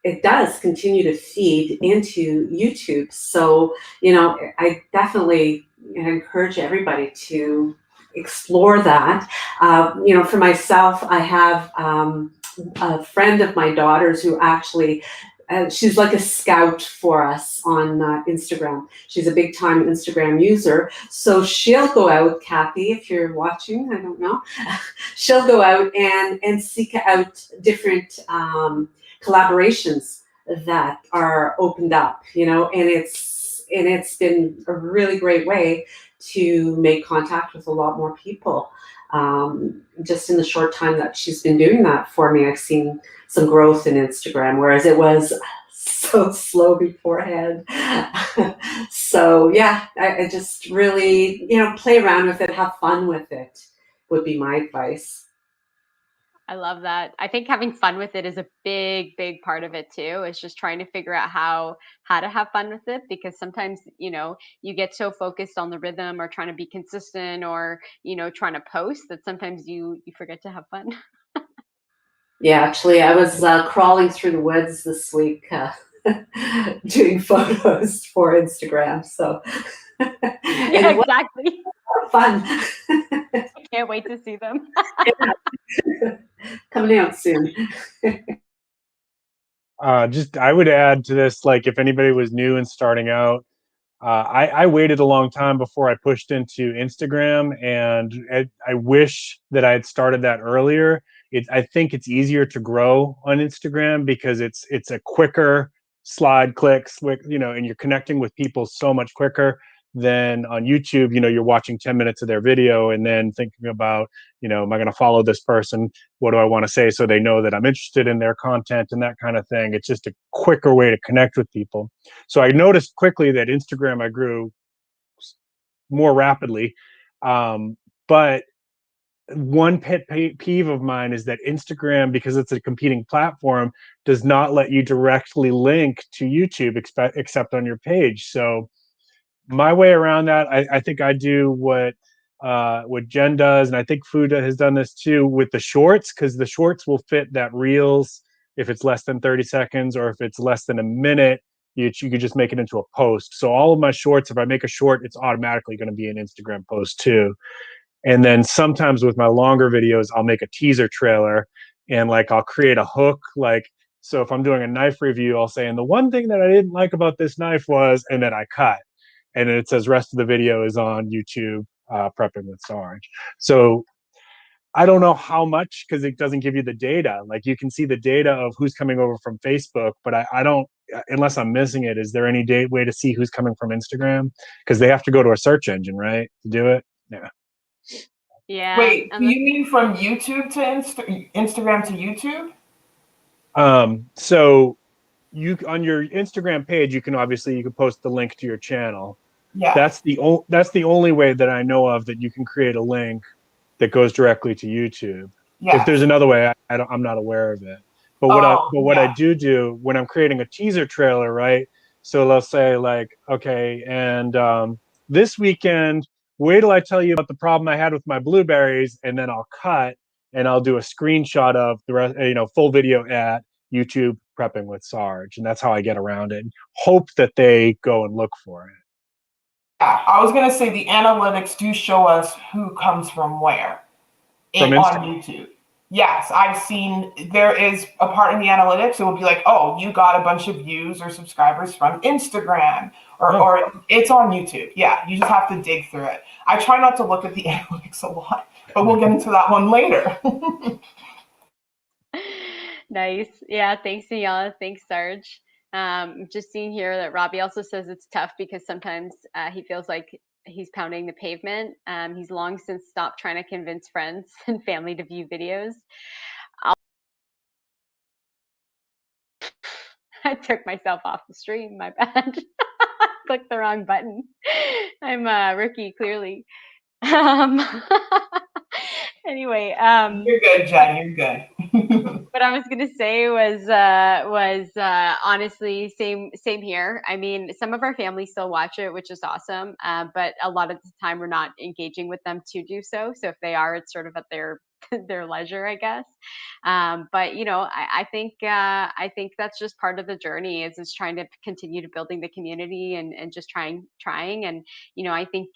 it does continue to feed into YouTube. So, I definitely encourage everybody to explore that. For myself, I have a friend of my daughter's who actually she's like a scout for us on Instagram. She's a big time Instagram user. So she'll go out, Kathy, if you're watching, I don't know, she'll go out and seek out different collaborations that are opened up, and it's been a really great way to make contact with a lot more people. Just in the short time that she's been doing that for me, I've seen some growth in Instagram, whereas it was so slow beforehand. So yeah, I just really, play around with it, have fun with it would be my advice.
I love that. I think having fun with it is a big, big part of it too. It's just trying to figure out how to have fun with it, because sometimes, you get so focused on the rhythm or trying to be consistent or, trying to post, that sometimes you forget to have fun.
Yeah, actually, I was crawling through the woods this week doing photos for Instagram. So
Yeah,
it was
exactly.
fun.
I can't wait to see them.
Coming out soon.
Just I would add to this, like if anybody was new and starting out, I waited a long time before I pushed into Instagram, and I wish that I had started that earlier. I think it's easier to grow on Instagram because it's a quicker slide, click, and you're connecting with people so much quicker than on YouTube. You're watching 10 minutes of their video and then thinking about, am I going to follow this person? What do I want to say so they know that I'm interested in their content and that kind of thing? It's just a quicker way to connect with people. So I noticed quickly that Instagram I grew more rapidly. But one pet peeve of mine is that Instagram, because it's a competing platform, does not let you directly link to YouTube except on your page. So my way around that, I think I do what Jen does, and I think Fuda has done this too with the shorts, because the shorts will fit that reels if it's less than 30 seconds, or if it's less than a minute, you could just make it into a post. So all of my shorts, if I make a short, it's automatically going to be an Instagram post too. And then sometimes with my longer videos, I'll make a teaser trailer, and like I'll create a hook. Like, so if I'm doing a knife review, I'll say, and the one thing that I didn't like about this knife was, and then I cut. And then it says rest of the video is on YouTube, prepping with Sarge. So I don't know how much, because it doesn't give you the data. Like you can see the data of who's coming over from Facebook, but I don't, unless I'm missing it. Is there any way to see who's coming from Instagram? Because they have to go to a search engine, right, to do it? Yeah.
Yeah.
Wait, do you mean from YouTube to Instagram to YouTube?
So you, on your Instagram page, you can post the link to your channel.
Yeah.
That's the only way that I know of that you can create a link that goes directly to YouTube.
Yeah.
If there's another way, I'm not aware of it. But what I do when I'm creating a teaser trailer, right? So let's say like, okay, and this weekend, wait till I tell you about the problem I had with my blueberries, and then I'll cut and I'll do a screenshot of the rest, full video at YouTube prepping with Sarge, and that's how I get around it. Hope that they go and look for it.
Yeah, I was gonna say the analytics do show us who comes from where
From
on YouTube. Yes, I've seen there is a part in the analytics. It will be like, oh, you got a bunch of views or subscribers from Instagram, or it's on YouTube. Yeah, you just have to dig through it. I try not to look at the analytics a lot, but we'll get into that one later.
Nice. Yeah, thanks, Daniela. Thanks, Sarge. Just seeing here that Robbie also says it's tough because sometimes he feels like he's pounding the pavement. He's long since stopped trying to convince friends and family to view videos. I took myself off the stream. My bad. Clicked the wrong button. I'm a rookie, clearly. Anyway,
You're good, Jen. You're good.
what I was gonna say was honestly same here. I mean, some of our family still watch it, which is awesome. But a lot of the time we're not engaging with them to do so. So if they are, it's sort of at their their leisure, I guess. But I think that's just part of the journey is trying to continue to building the community and just trying. And I think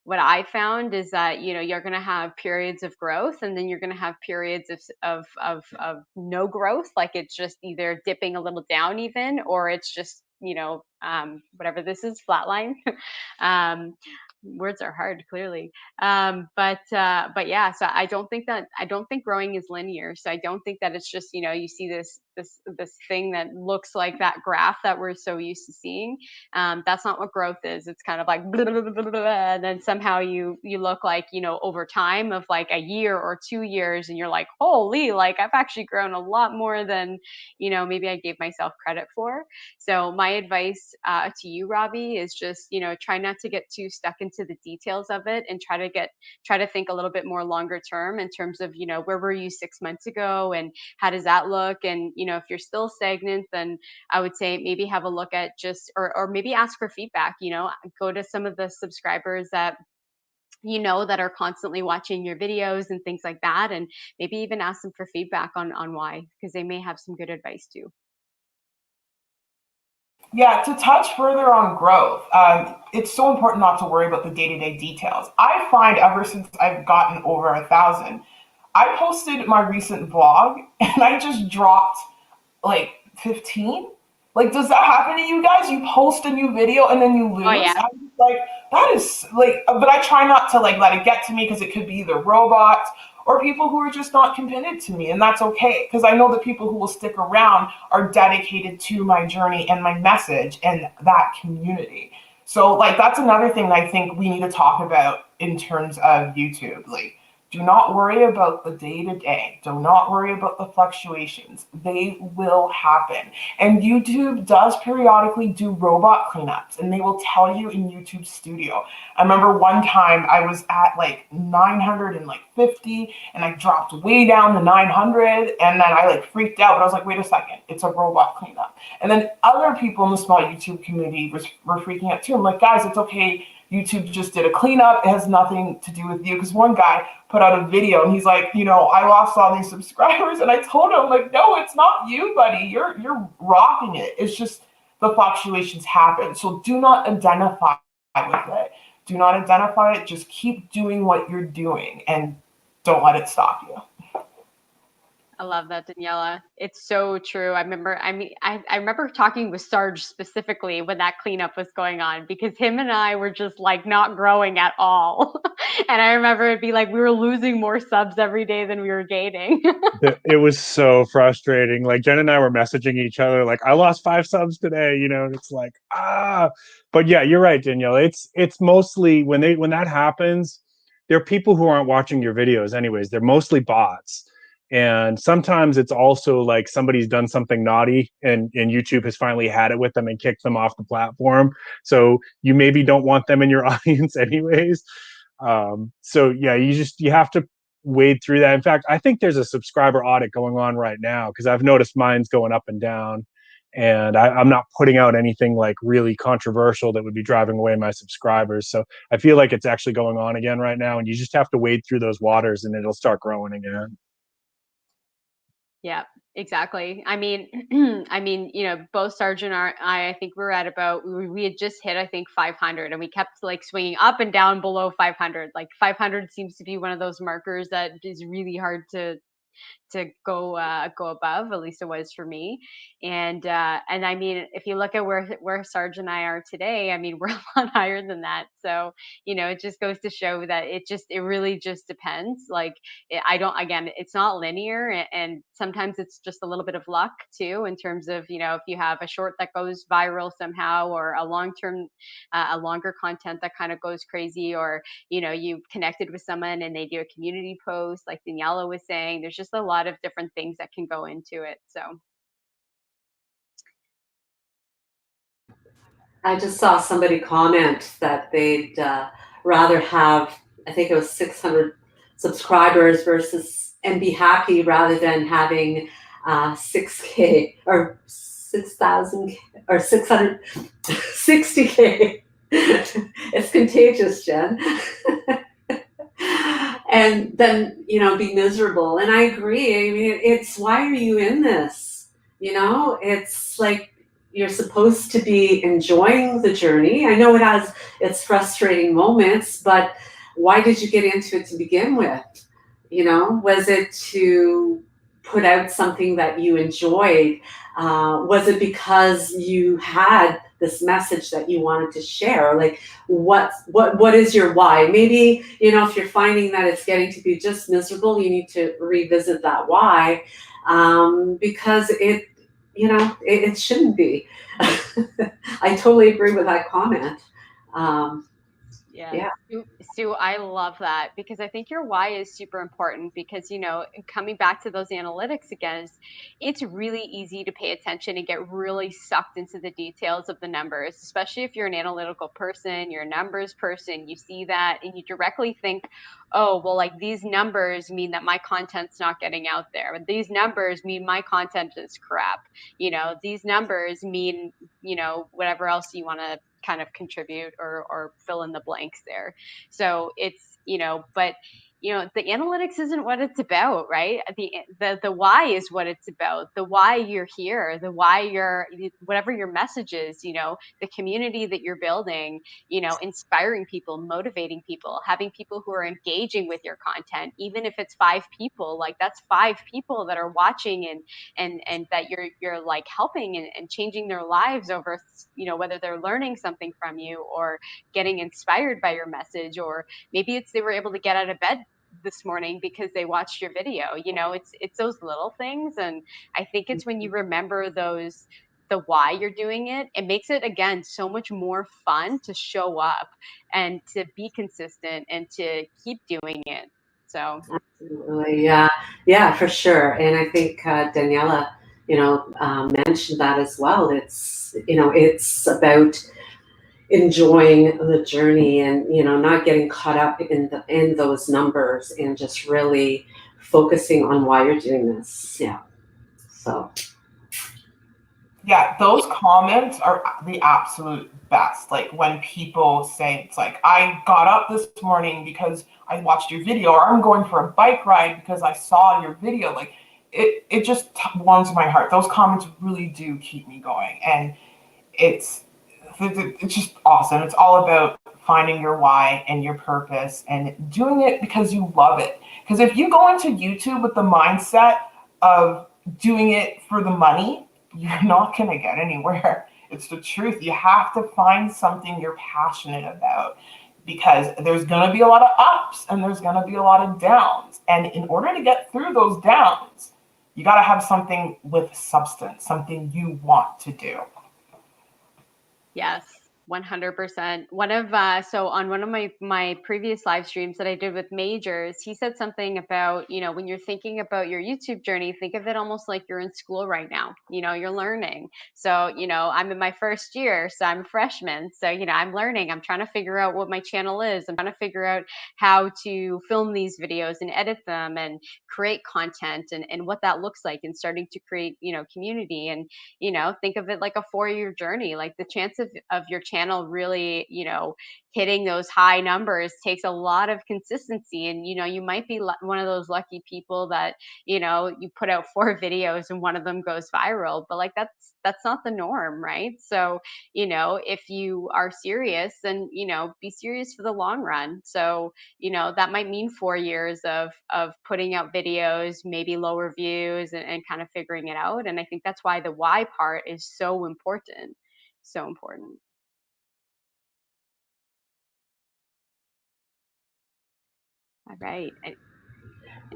what I found is that you're going to have periods of growth, and then you're going to have periods of no growth, like it's just either dipping a little down even, or it's just whatever this is, flatline. Words are hard, clearly. But yeah, so I don't think growing is linear. So I don't think that it's just you see this thing that looks like that graph that we're so used to seeing. That's not what growth is. It's kind of like blah, blah, blah, blah, blah, and then somehow you look like over time of like a year or 2 years, and you're like, holy, like I've actually grown a lot more than maybe I gave myself credit for. So my advice to you, Robbie, is just try not to get too stuck into the details of it, and try to think a little bit more longer term in terms of where were you 6 months ago, and how does that look? And if you're still stagnant, then I would say maybe have a look at just or maybe ask for feedback. Go to some of the subscribers that that are constantly watching your videos and things like that, and maybe even ask them for feedback on why, because they may have some good advice too.
Yeah, to touch further on growth, it's so important not to worry about the day-to-day details. I find ever since I've gotten over 1,000, I posted my recent vlog and I just dropped like 15. Like, does that happen to you guys? You post a new video and then you lose?
Oh yeah.
I'm just like, that is like, but I try not to like let it get to me because it could be either robots or people who are just not committed to me. And that's okay. Because I know the people who will stick around are dedicated to my journey and my message and that community. So like, that's another thing that I think we need to talk about in terms of YouTube. Like, do not worry about the day to day. Do not worry about the fluctuations. They will happen. And YouTube does periodically do robot cleanups, and they will tell you in YouTube Studio. I remember one time I was at like 950 and I dropped way down to 900, and then I like freaked out, but I was like, wait a second, it's a robot cleanup. And then other people in the small YouTube community were freaking out too. I'm like, guys, it's okay. YouTube just did a cleanup. It has nothing to do with you. Because one guy put out a video and he's like, I lost all these subscribers. And I told him, like, no, it's not you, buddy. You're rocking it. It's just the fluctuations happen. So do not identify with it. Do not identify it. Just keep doing what you're doing and don't let it stop you.
I love that, Daniela. It's so true. I remember talking with Sarge specifically when that cleanup was going on, because him and I were just like not growing at all. And I remember it'd be like we were losing more subs every day than we were gaining.
It was so frustrating. Like Jen and I were messaging each other, like, I lost 5 subs today, and it's like, but yeah, you're right, Danielle. It's mostly when that happens, there are people who aren't watching your videos anyways. They're mostly bots. And sometimes it's also like somebody's done something naughty and YouTube has finally had it with them and kicked them off the platform. So you maybe don't want them in your audience anyways. So yeah, you have to wade through that. In fact, I think there's a subscriber audit going on right now because I've noticed mine's going up and down, and I'm not putting out anything like really controversial that would be driving away my subscribers. So I feel like it's actually going on again right now, and you just have to wade through those waters and it'll start growing again.
Yeah, exactly. Both Sarge and I think we were at about, we had just hit, I think, 500, and we kept like swinging up and down below 500. Like 500 seems to be one of those markers that is really hard to go above. At least it was for me. And I mean, if you look at where Sarge and I are today, I mean, we're a lot higher than that. So it just goes to show that it really just depends. Like I don't, again, it's not linear, and sometimes it's just a little bit of luck too, in terms of if you have a short that goes viral somehow, or a long term, a longer content that kind of goes crazy, or you've connected with someone and they do a community post like Daniela was saying. There's just a lot of different things that can go into it. So
I just saw somebody comment that they'd rather have, I think it was 600 subscribers versus, and be happy rather than having 6K or 6,000 or 660K. It's contagious, Jen. And then, be miserable. And I agree. I mean, it's, why are you in this? It's like, you're supposed to be enjoying the journey. I know it has its frustrating moments, but why did you get into it to begin with? Was it to put out something that you enjoyed? Was it because you had this message that you wanted to share? Like, what is your why? Maybe, if you're finding that it's getting to be just miserable, you need to revisit that why, because it shouldn't be. I totally agree with that comment.
yeah. Sue, I love that, because I think your why is super important, because, coming back to those analytics again, it's really easy to pay attention and get really sucked into the details of the numbers, especially if you're an analytical person, you're a numbers person, you see that and you directly think, oh, well, like these numbers mean that my content's not getting out there. These numbers mean my content is crap. These numbers mean, whatever else you want to kind of contribute or fill in the blanks there. So it's, but the analytics isn't what it's about, right? The why is what it's about. The why you're here, the why whatever your message is, the community that you're building, inspiring people, motivating people, having people who are engaging with your content, even if it's 5 people, like that's 5 people that are watching and that you're like helping and changing their lives over, whether they're learning something from you or getting inspired by your message, or maybe it's they were able to get out of bed this morning because they watched your video. It's those little things. And I think it's when you remember the why you're doing it, it makes it again so much more fun to show up and to be consistent and to keep doing it. So
Absolutely, yeah, for sure. And I think Daniela, mentioned that as well. It's about enjoying the journey and not getting caught up in those numbers and just really focusing on why you're doing this. So
Yeah, those comments are the absolute best. Like when people say, it's like, I got up this morning because I watched your video, or I'm going for a bike ride because I saw your video. Like it just warms my heart. Those comments really do keep me going. And it's just awesome. It's all about finding your why and your purpose and doing it because you love it. Because if you go into YouTube with the mindset of doing it for the money, you're not going to get anywhere. It's the truth. You have to find something you're passionate about, because there's going to be a lot of ups and there's going to be a lot of downs. And in order to get through those downs, you got to have something with substance, something you want to do.
yes, 100%. So on one of my previous live streams that I did with majors, he said something about, when you're thinking about your YouTube journey, think of it almost like you're in school right now. You're learning. So, I'm in my first year, so I'm a freshman. So, I'm learning. I'm trying to figure out what my channel is. I'm trying to figure out how to film these videos and edit them and create content and what that looks like, and starting to create, community. And think of it like a 4-year journey. Like the chance of your channel really, hitting those high numbers takes a lot of consistency. And, you might be one of those lucky people that, you put out 4 videos and one of them goes viral, but like that's not the norm, right? So, if you are serious, then, be serious for the long run. So, that might mean 4 years of putting out videos, maybe lower views, and kind of figuring it out. And I think that's why the why part is so important. So important. All right.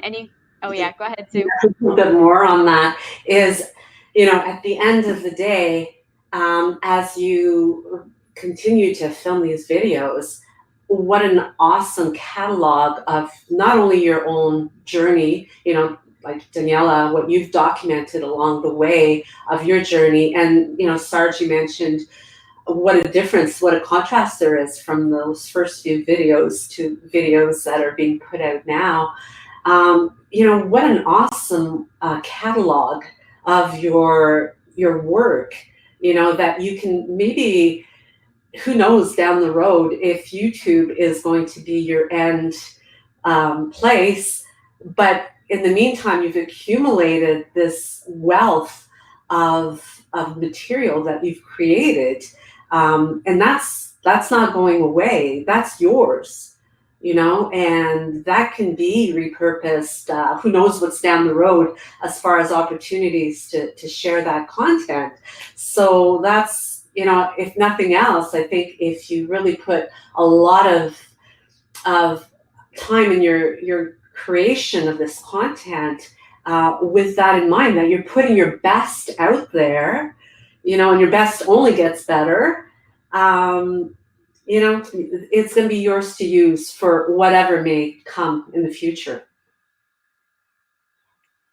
Any, oh yeah, go ahead, Sue.
a little bit more on that is, at the end of the day, as you continue to film these videos, what an awesome catalog of not only your own journey, like Daniela, what you've documented along the way of your journey. And, Sarge, you mentioned what a difference, what a contrast there is from those first few videos to videos that are being put out now. What an awesome catalog of your work, that you can maybe, who knows down the road if YouTube is going to be your end place. But in the meantime, you've accumulated this wealth of material that you've created. And that's not going away. That's yours, and that can be repurposed. Who knows what's down the road as far as opportunities to share that content. So that's, if nothing else, I think if you really put a lot of time in your creation of this content, with that in mind, that you're putting your best out there, and your best only gets better. It's going to be yours to use for whatever may come in the future.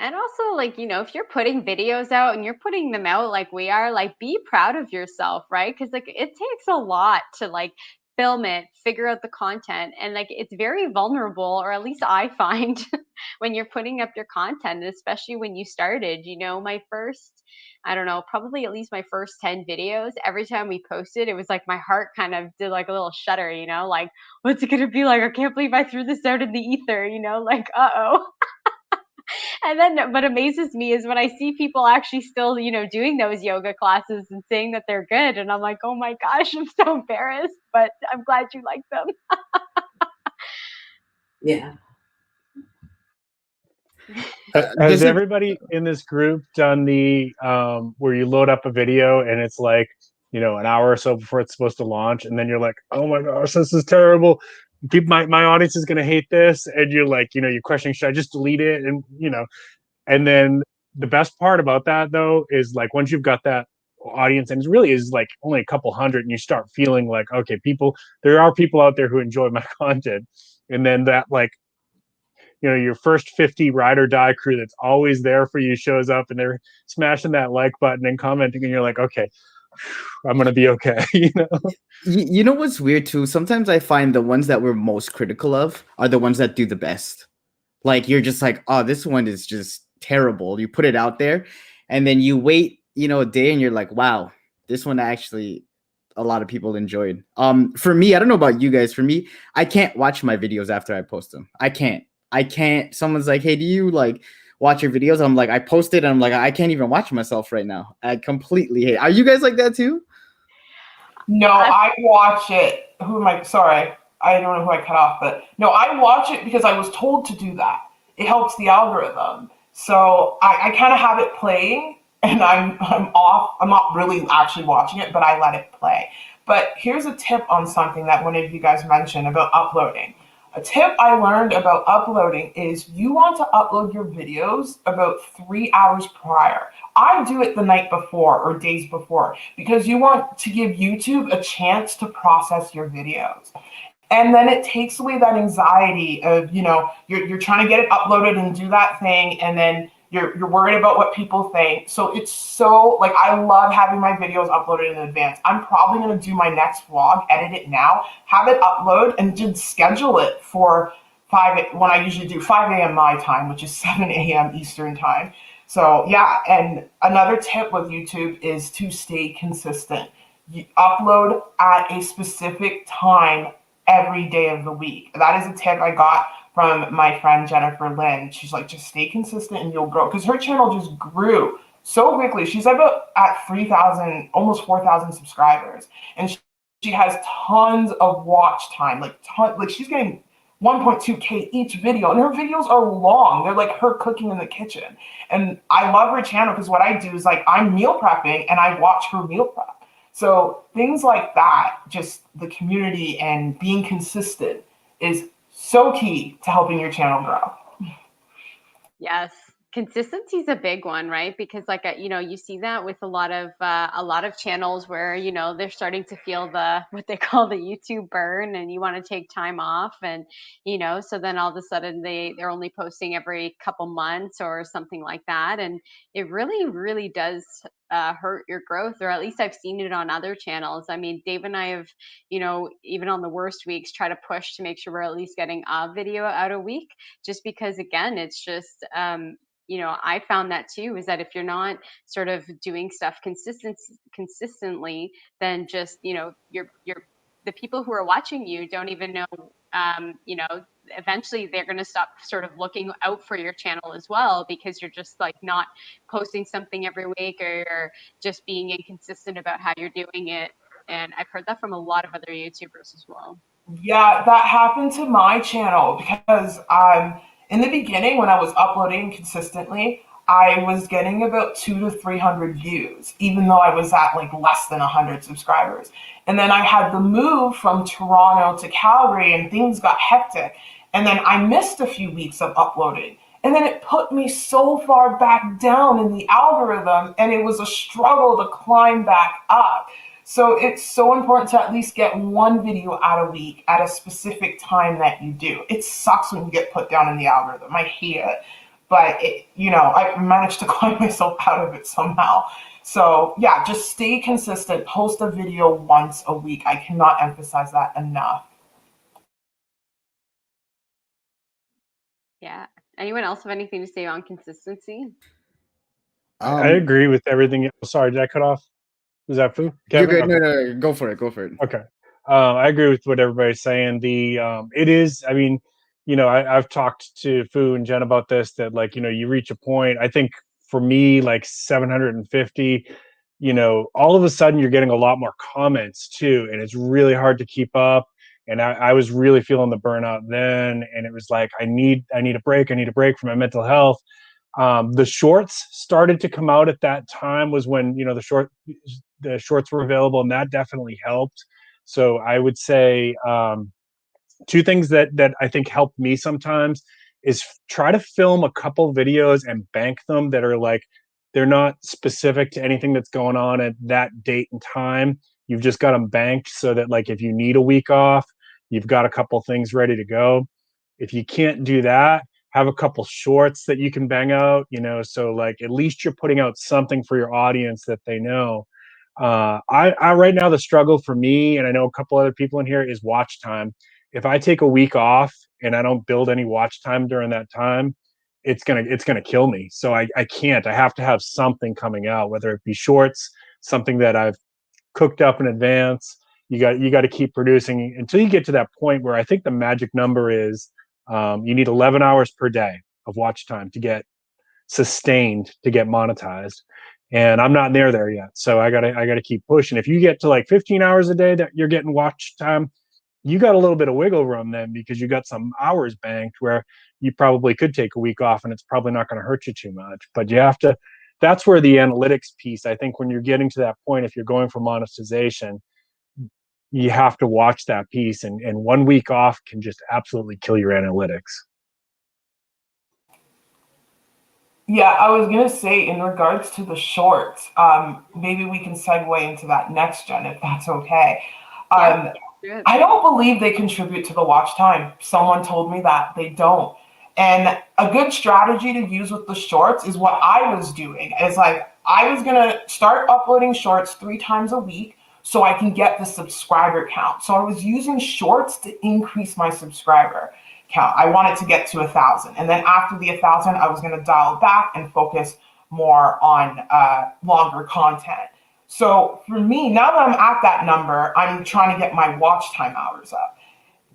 And also, like, if you're putting videos out and you're putting them out like we are, like, be proud of yourself, right? Because, like, it takes a lot to, like, film it, figure out the content. And, like, it's very vulnerable, or at least I find when you're putting up your content, especially when you started. My first, I don't know, probably at least my first 10 videos, every time we posted, it was like my heart kind of did like a little shudder, like, what's it going to be like? I can't believe I threw this out in the ether, like, uh-oh. And then what amazes me is when I see people actually still, doing those yoga classes and saying that they're good. And I'm like, oh my gosh, I'm so embarrassed, but I'm glad you like them.
Yeah.
Has everybody in this group done the where you load up a video and it's like, an hour or so before it's supposed to launch, and then you're like, oh my gosh, this is terrible. People, my audience is gonna hate this, and you're like, you're questioning, should I just delete it? And then the best part about that though is like once you've got that audience, and it really is like only a couple hundred, and you start feeling like, okay, there are people out there who enjoy my content, and then that like your first 50 ride or die crew that's always there for you shows up, and they're smashing that like button and commenting, and you're like, okay, I'm gonna be okay.
You know what's weird too? Sometimes I find the ones that we're most critical of are the ones that do the best. Like you're just like, oh, this one is just terrible. You put it out there, and then you wait, a day, and you're like, wow, this one actually a lot of people enjoyed. For me, I don't know about you guys. For me, I can't watch my videos after I post them. I can't. Someone's like, hey, do you like watch your videos? I'm like, I posted, and I'm like, I can't even watch myself right now. I completely hate. Are you guys like that too?
No, I watch it. Who am I? Sorry, I don't know who I cut off, but no, I watch it because I was told to do that. It helps the algorithm. So I kind of have it playing, and I'm off. I'm not really actually watching it, but I let it play. But here's a tip on something that one of you guys mentioned about uploading. A tip I learned about uploading is you want to upload your videos about 3 hours prior. I do it the night before or days before because you want to give YouTube a chance to process your videos. And then it takes away that anxiety of, you're trying to get it uploaded and do that thing, and then you're worried about what people think. So it's so, like, I love having my videos uploaded in advance. I'm probably going to do my next vlog, edit it now, have it upload, and just schedule it for when I usually do 5 a.m. my time, which is 7 a.m. Eastern time. So yeah, and another tip with YouTube is to stay consistent. You upload at a specific time every day of the week. That is a tip I got from my friend Jennifer Lynn. She's like, just stay consistent and you'll grow. Because her channel just grew so quickly. She's about at 3,000, almost 4,000 subscribers. And she has tons of watch time. Like she's getting 1.2K each video. And her videos are long. They're like her cooking in the kitchen. And I love her channel because what I do is like I'm meal prepping and I watch her meal prep. So things like that, just the community and being consistent is so key to helping your channel grow.
Yes. Consistency is a big one, right? Because like, you see that with a lot of channels where, they're starting to feel what they call the YouTube burn, and you want to take time off, and, so then all of a sudden they're only posting every couple months or something like that. And it really, really does hurt your growth, or at least I've seen it on other channels. I mean, Dave and I have, even on the worst weeks, try to push to make sure we're at least getting a video out a week, just because again, it's just, I found that too, is that if you're not sort of doing stuff consistently, then just, you're the people who are watching you don't even know, eventually they're going to stop sort of looking out for your channel as well, because you're just like not posting something every week, or you're just being inconsistent about how you're doing it. And I've heard that from a lot of other YouTubers as well.
Yeah, that happened to my channel because in the beginning when I was uploading consistently, I was getting about 200 to 300 views, even though I was at like less than 100 subscribers. And then I had the move from Toronto to Calgary and things got hectic. And then I missed a few weeks of uploading. And then it put me so far back down in the algorithm, and it was a struggle to climb back up. So it's so important to at least get one video out a week at a specific time that you do. It sucks when you get put down in the algorithm. I hate it. But I managed to climb myself out of it somehow. So yeah, just stay consistent. Post a video once a week. I cannot emphasize that enough.
Yeah. Anyone else have anything to say on consistency?
I
Um,
agree with everything. Sorry, did I cut off? Was that Fu?
you're
Kevin?
good.
Okay.
No, go for it. Go for it.
Okay. I agree with what everybody's saying. It is, I mean, I've talked to Fu and Jen about this, that like, you reach a point, I think for me, like 750, all of a sudden you're getting a lot more comments too. And it's really hard to keep up. And I was really feeling the burnout then. And it was like, I need a break. I need a break from my mental health. The shorts started to come out at that time, was when, the shorts were available, and that definitely helped. So I would say, two things that I think helped me sometimes is try to film a couple videos and bank them that are like, they're not specific to anything that's going on at that date and time. You've just got them banked so that like if you need a week off, you've got a couple things ready to go. If you can't do that, have a couple shorts that you can bang out, so like at least you're putting out something for your audience that they know. I right now, the struggle for me, and I know a couple other people in here, is watch time. If I take a week off and I don't build any watch time during that time, it's gonna kill me. So I can't. I have to have something coming out, whether it be shorts, something that I've cooked up in advance. You got to keep producing until you get to that point where I think the magic number is, you need 11 hours per day of watch time to get sustained, to get monetized. And I'm not near there yet. So I gotta keep pushing. If you get to like 15 hours a day that you're getting watch time, you got a little bit of wiggle room then, because you got some hours banked where you probably could take a week off and it's probably not going to hurt you too much. But you have to, that's where the analytics piece, I think when you're getting to that point, if you're going for monetization, you have to watch that piece, and 1 week off can just absolutely kill your analytics.
Yeah, I was gonna say in regards to the shorts, maybe we can segue into that next, Jen, if that's okay. Um,
Good.
I don't believe they contribute to the watch time. Someone told me that they don't. And a good strategy to use with the shorts is what I was doing. It's like I was gonna start uploading shorts 3 times a week so I can get the subscriber count. So I was using shorts to increase my subscriber count. I wanted to get to 1,000. And then after the 1,000, I was gonna dial back and focus more on longer content. So for me, now that I'm at that number, I'm trying to get my watch time hours up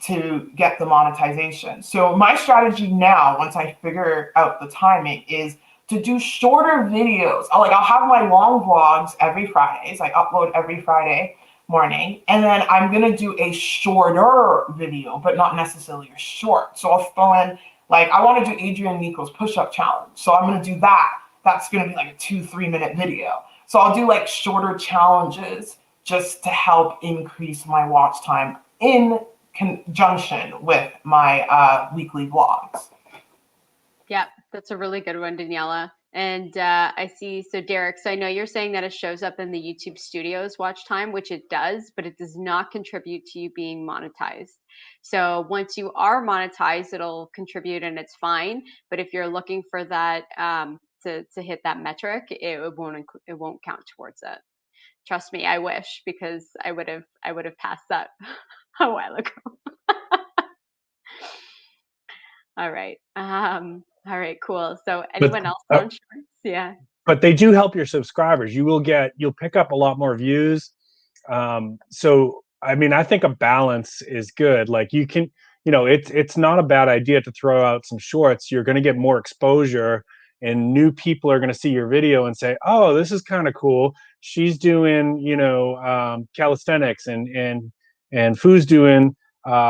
to get the monetization. So my strategy now, once I figure out the timing, is to do shorter videos. I'll have my long vlogs every Fridays. I upload every Friday morning, and then I'm gonna do a shorter video, but not necessarily a short. So I'll throw in, like, I want to do Adrian Nico's push-up challenge. So I'm gonna do that. That's gonna be like a 2-3 minute video. So I'll do like shorter challenges just to help increase my watch time in conjunction with my weekly vlogs.
Yeah, that's a really good one, Daniela. And I see, so Derek, so I know you're saying that it shows up in the YouTube Studios watch time, which it does, but it does not contribute to you being monetized. So once you are monetized, it'll contribute and it's fine. But if you're looking for that to hit that metric, it won't count towards it. Trust me, I wish, because I would have passed that a while ago. All right. All right, cool. So anyone else on shorts? Yeah.
But they do help your subscribers. You'll pick up a lot more views. So I mean, I think a balance is good. Like you can, it's not a bad idea to throw out some shorts. You're going to get more exposure, and new people are going to see your video and say, "Oh, this is kind of cool. She's doing, calisthenics, and Fu's doing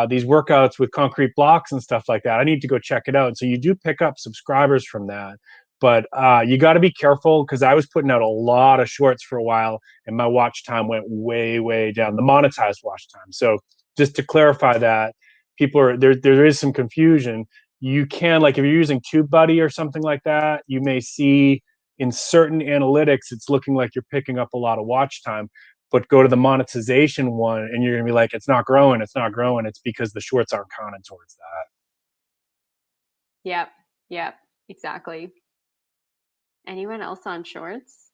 these workouts with concrete blocks and stuff like that. I need to go check it out." And so you do pick up subscribers from that. But you got to be careful, because I was putting out a lot of shorts for a while, and my watch time went way, way down, the monetized watch time. So just to clarify that, people are there is some confusion. You can, like, if you're using TubeBuddy or something like that, you may see in certain analytics it's looking like you're picking up a lot of watch time. But go to the monetization one, and you're gonna be like, it's not growing, it's not growing. It's because the shorts aren't counted towards that.
Yep, exactly. Anyone else on shorts?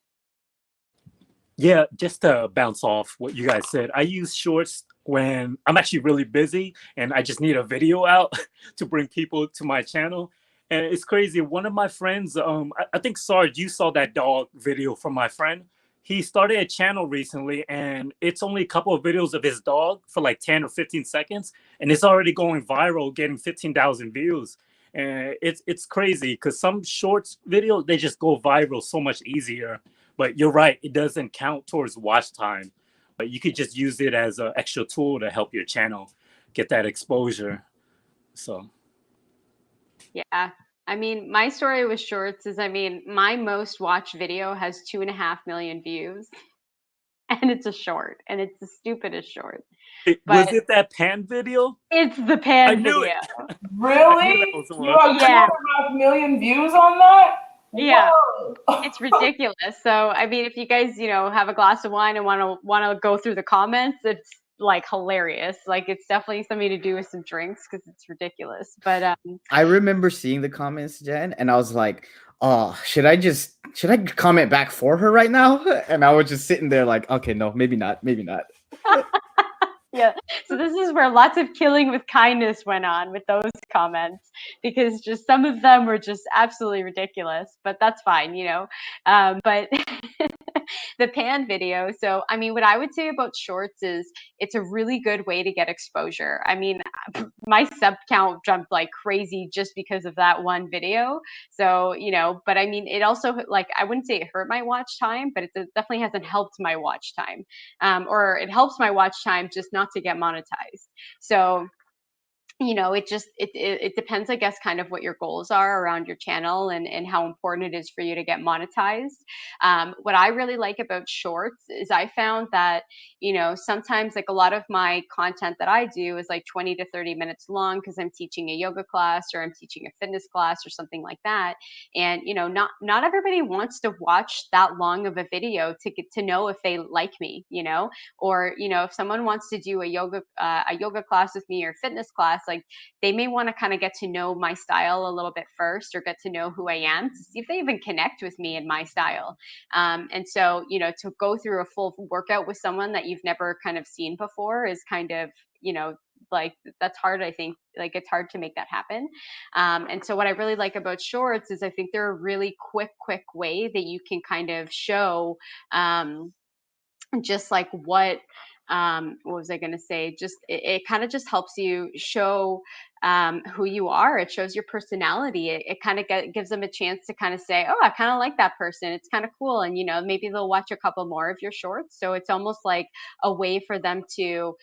Yeah, just to bounce off what you guys said, I use shorts when I'm actually really busy and I just need a video out to bring people to my channel. And it's crazy. One of my friends, I think Sarge, you saw that dog video from my friend. He started a channel recently, and it's only a couple of videos of his dog for like 10 or 15 seconds, and it's already going viral, getting 15,000 views. And it's crazy because some shorts videos, they just go viral so much easier. But you're right, it doesn't count towards watch time. But you could just use it as an extra tool to help your channel get that exposure. So
Yeah. I mean, my story with shorts is, I mean, my most watched video has 2.5 million views, and it's a short, and it's the stupidest short.
Was
But
it that pan video?
it's the
I
pan
knew
video.
it. I knew that
Really?
was the
You
one.
have
Yeah,
2.5 million views on that?
yeah.
Whoa.
It's ridiculous. So, I mean, if you guys, have a glass of wine and want to go through the comments, it's like hilarious. Like it's definitely something to do with some drinks because it's ridiculous. But
I remember seeing the comments, Jen, and I was like, "Oh, should I comment back for her right now?" And I was just sitting there like, "Okay, no, maybe not, maybe not."
yeah, so this is where lots of killing with kindness went on with those comments because just some of them were just absolutely ridiculous. But that's fine. But the pan video. So, I mean, what I would say about shorts is it's a really good way to get exposure. I mean, my sub count jumped like crazy just because of that one video. So, but I mean, it also, like, I wouldn't say it hurt my watch time, but it definitely hasn't helped my watch time. Or it helps my watch time just not to get monetized. So, it depends, I guess, kind of what your goals are around your channel and how important it is for you to get monetized. What I really like about shorts is I found that, sometimes like a lot of my content that I do is like 20 to 30 minutes long because I'm teaching a yoga class or I'm teaching a fitness class or something like that. And, not everybody wants to watch that long of a video to get to know if they like me, or, if someone wants to do a yoga class with me or fitness class, like they may want to kind of get to know my style a little bit first or get to know who I am to see if they even connect with me and my style. And so, to go through a full workout with someone that you've never kind of seen before is kind of, like that's hard. I think like it's hard to make that happen. And so what I really like about shorts is I think they're a really quick way that you can kind of show, just like what was I going to say, just it kind of just helps you show who you are. It shows your personality. It kind of gives them a chance to kind of say, oh, I kind of like that person, it's kind of cool, and maybe they'll watch a couple more of your shorts. So it's almost like a way for them to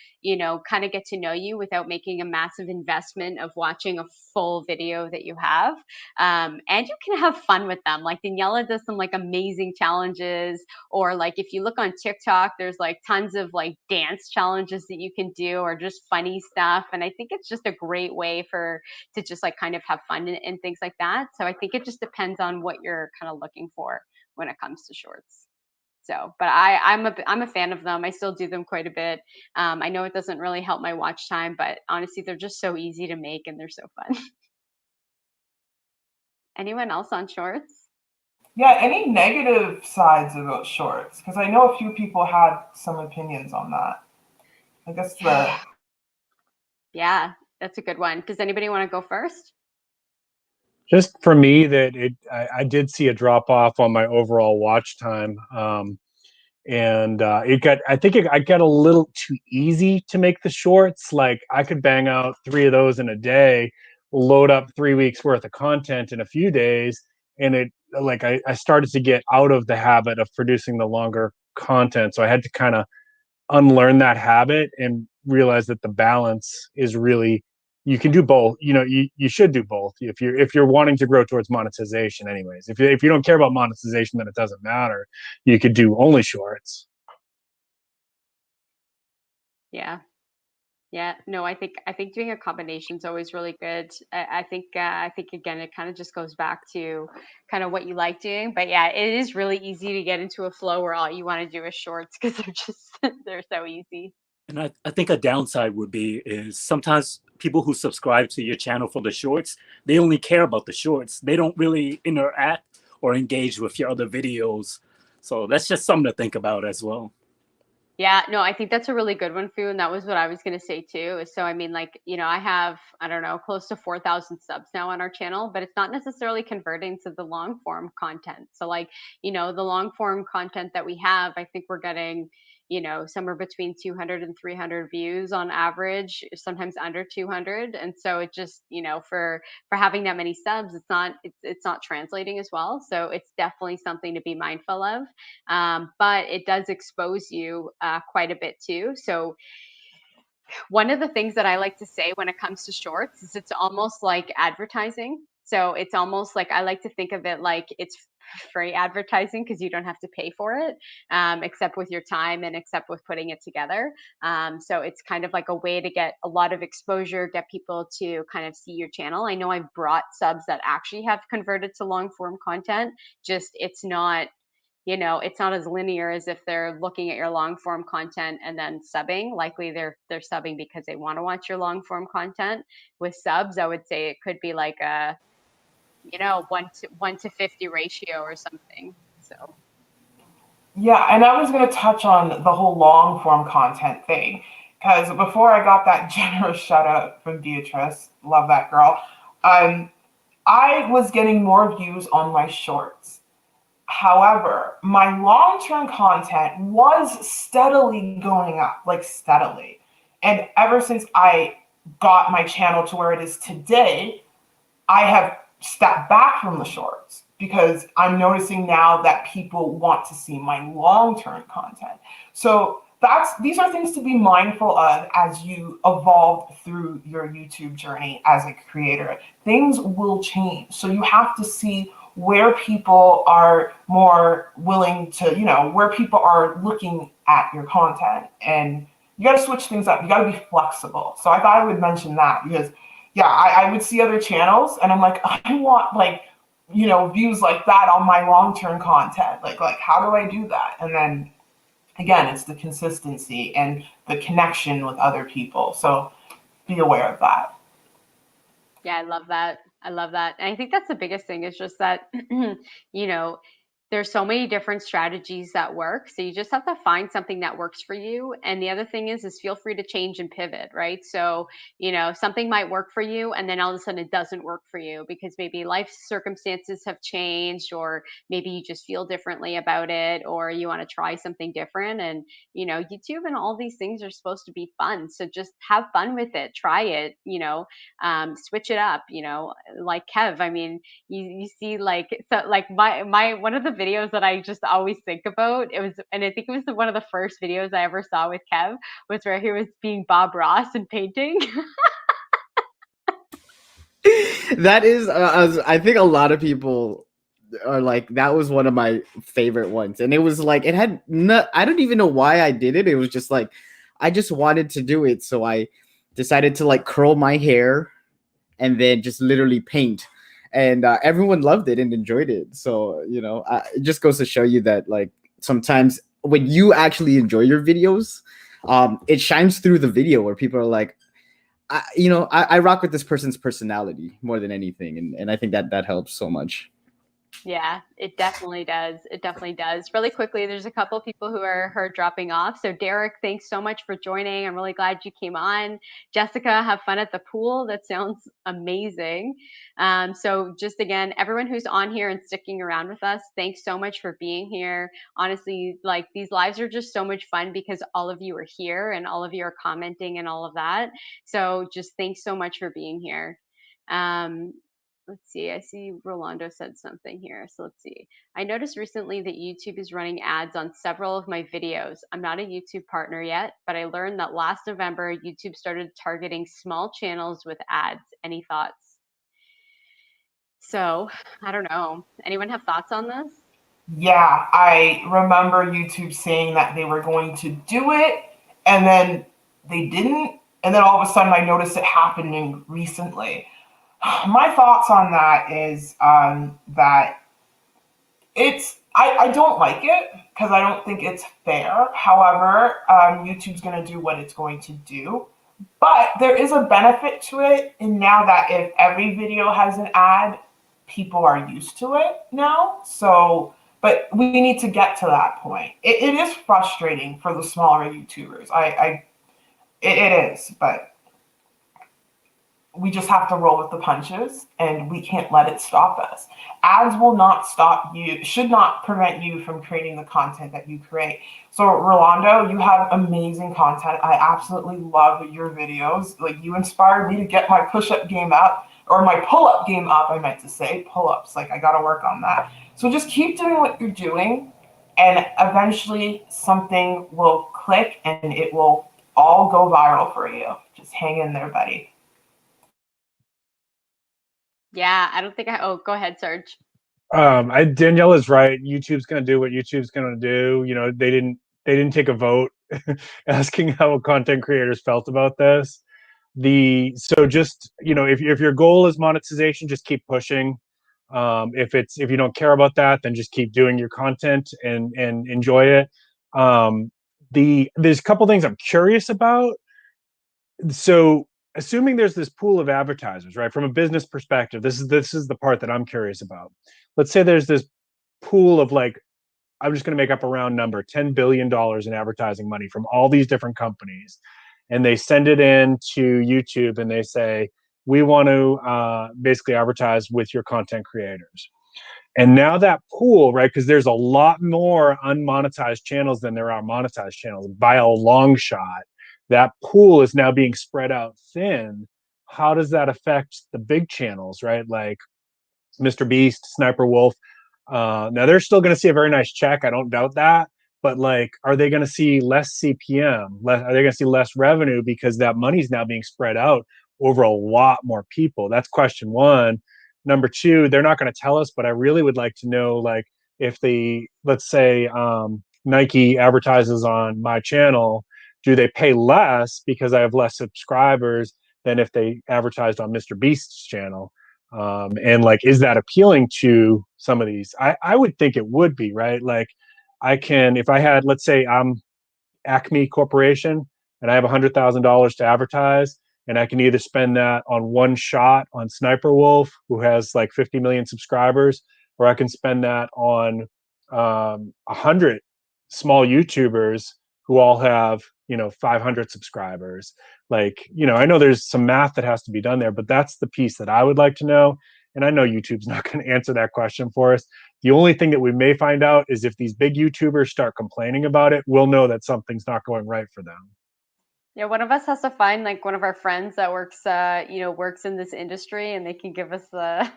kind of get to know you without making a massive investment of watching a full video that you have. And you can have fun with them. Like Daniela does some like amazing challenges, or like if you look on TikTok, there's like tons of like dance challenges that you can do or just funny stuff. And I think it's just a great way to just like kind of have fun and things like that. So I think it just depends on what you're kind of looking for when it comes to shorts. So, but I'm a fan of them. I still do them quite a bit. I know it doesn't really help my watch time, but honestly, they're just so easy to make and they're so fun. Anyone else on shorts?
Yeah, any negative sides about shorts? Because I know a few people had some opinions on that. I guess
Yeah, that's a good one. Does anybody want to go first?
Just for me, that I did see a drop off on my overall watch time. And I got a little too easy to make the shorts. Like I could bang out 3 of those in a day, load up 3 weeks worth of content in a few days, and I started to get out of the habit of producing the longer content. So I had to kind of unlearn that habit and realize that the balance is really, you can do both. You should do both if you're wanting to grow towards monetization. Anyways, if you don't care about monetization, then it doesn't matter. You could do only shorts.
Yeah. Yeah, no, I think doing a combination is always really good. I think again it kind of just goes back to kind of what you like doing. But yeah, it is really easy to get into a flow where all you want to do is shorts because they're just they're so easy.
And I think a downside would be is sometimes people who subscribe to your channel for the shorts, they only care about the shorts. They don't really interact or engage with your other videos. So that's just something to think about as well.
Yeah, no, I think that's a really good one, Fu, and that was what I was gonna say too. So I mean, like, I have, I don't know, close to 4,000 subs now on our channel, but it's not necessarily converting to the long form content. So like, the long form content that we have, I think we're getting, somewhere between 200 and 300 views on average, sometimes under 200. And so it just, for having that many subs, it's not translating as well. So it's definitely something to be mindful of. But it does expose you quite a bit too. So one of the things that I like to say when it comes to shorts is it's almost like advertising. So it's almost like I like to think of it like it's free advertising because you don't have to pay for it, except with your time and except with putting it together. So it's kind of like a way to get a lot of exposure, get people to kind of see your channel. I know I've brought subs that actually have converted to long form content, just it's not as linear as if they're looking at your long form content and then subbing. Likely they're subbing because they want to watch your long form content. With subs, I would say it could be like a 1 to 50 ratio or something. So
Yeah, and I was going to touch on the whole long form content thing because before I got that generous shout out from Beatrice, love that girl, I was getting more views on my shorts. However, my long term content was steadily going up, like steadily. And ever since I got my channel to where it is today, I have stepped back from the shorts because I'm noticing now that people want to see my long-term content. So these are things to be mindful of as you evolve through your YouTube journey as a creator. Things will change. So you have to see where people are more willing to, where people are looking at your content, and you got to switch things up. You got to be flexible. So I thought I would mention that because yeah, I would see other channels and I'm like, I want views like that on my long-term content. Like how do I do that? And then again, it's the consistency and the connection with other people. So be aware of that.
yeah, I love that. I love that. And I think that's the biggest thing is just that, there's so many different strategies that work. So you just have to find something that works for you. And the other thing is feel free to change and pivot, right? So, something might work for you and then all of a sudden it doesn't work for you because maybe life circumstances have changed, or maybe you just feel differently about it, or you want to try something different. And, YouTube and all these things are supposed to be fun. So just have fun with it, try it, switch it up, like Kev. I mean, you see like, so like my one of the videos that I just always think about, and I think it was one of the first videos I ever saw with Kev, was where he was being Bob Ross and painting.
That is, I think a lot of people are like, that was one of my favorite ones, and it was like it had I don't even know why I did it. It was just like I just wanted to do it, so I decided to like curl my hair and then just literally paint, and everyone loved it and enjoyed it. So it just goes to show you that like sometimes when you actually enjoy your videos, it shines through the video where people are like, I rock with this person's personality more than anything, and I think that helps so much.
Yeah, it definitely does. It definitely does. Really quickly, there's a couple people who are dropping off. So Derek, thanks so much for joining. I'm really glad you came on. Jessica, have fun at the pool. That sounds amazing. So just again, everyone who's on here and sticking around with us, thanks so much for being here. Honestly, like these lives are just so much fun because all of you are here and all of you are commenting and all of that. So just thanks so much for being here. Let's see. I see Rolando said something here. So let's see. I noticed recently that YouTube is running ads on several of my videos. I'm not a YouTube partner yet, but I learned that last November, YouTube started targeting small channels with ads. Any thoughts? So I don't know. Anyone have thoughts on this?
Yeah, I remember YouTube saying that they were going to do it and then they didn't. And then all of a sudden I noticed it happening recently. My thoughts on that is that I don't like it because I don't think it's fair. However, YouTube's going to do what it's going to do. But there is a benefit to it. And now that if every video has an ad, people are used to it now. So But we need to get to that point. It is frustrating for the smaller YouTubers. It is, but we just have to roll with the punches, and we can't let it stop us. Ads will not stop you, should not prevent you from creating the content that you create. So Rolando, you have amazing content. I absolutely love your videos. Like, you inspired me to get my push-up game up, or my pull-up game up, I meant to say. Pull-ups, like, I gotta work on that. So just keep doing what you're doing, and eventually something will click and it will all go viral for you. Just hang in there, buddy.
Yeah, I don't think oh, go ahead, Serge.
Daniela's right. YouTube's going to do what YouTube's going to do. You know, they didn't take a vote asking how content creators felt about this. So just, you know, if your goal is monetization, just keep pushing. If you don't care about that, then just keep doing your content and enjoy it. There's a couple things I'm curious about. So assuming there's this pool of advertisers, right? From a business perspective, this is the part that I'm curious about. Let's say there's this pool of, like, I'm just going to make up a round number, $10 billion in advertising money from all these different companies. And they send it in to YouTube and they say, we want to basically advertise with your content creators. And now that pool, right? Because there's a lot more unmonetized channels than there are monetized channels by a long shot. That pool is now being spread out thin. How does that affect the big channels, right? Like Mr. Beast, Sniper Wolf. Now they're still going to see a very nice check. I don't doubt that. But, like, are they going to see less CPM? Are they going to see less revenue because that money's now being spread out over a lot more people? That's question one. Number two, they're not going to tell us, but I really would like to know, like, if let's say Nike advertises on my channel, do they pay less because I have less subscribers than if they advertised on Mr. Beast's channel? And, like, is that appealing to some of these? I would think it would be, right? Like, if I had, let's say I'm Acme Corporation and I have $100,000 to advertise, and I can either spend that on one shot on Sniper Wolf, who has like 50 million subscribers, or I can spend that on 100 small YouTubers who all have, 500 subscribers. Like, I know there's some math that has to be done there, but that's the piece that I would like to know. And I know YouTube's not going to answer that question for us. The only thing that we may find out is if these big YouTubers start complaining about it, we'll know that something's not going right for them.
Yeah, one of us has to find, like, one of our friends that works in this industry, and they can give us the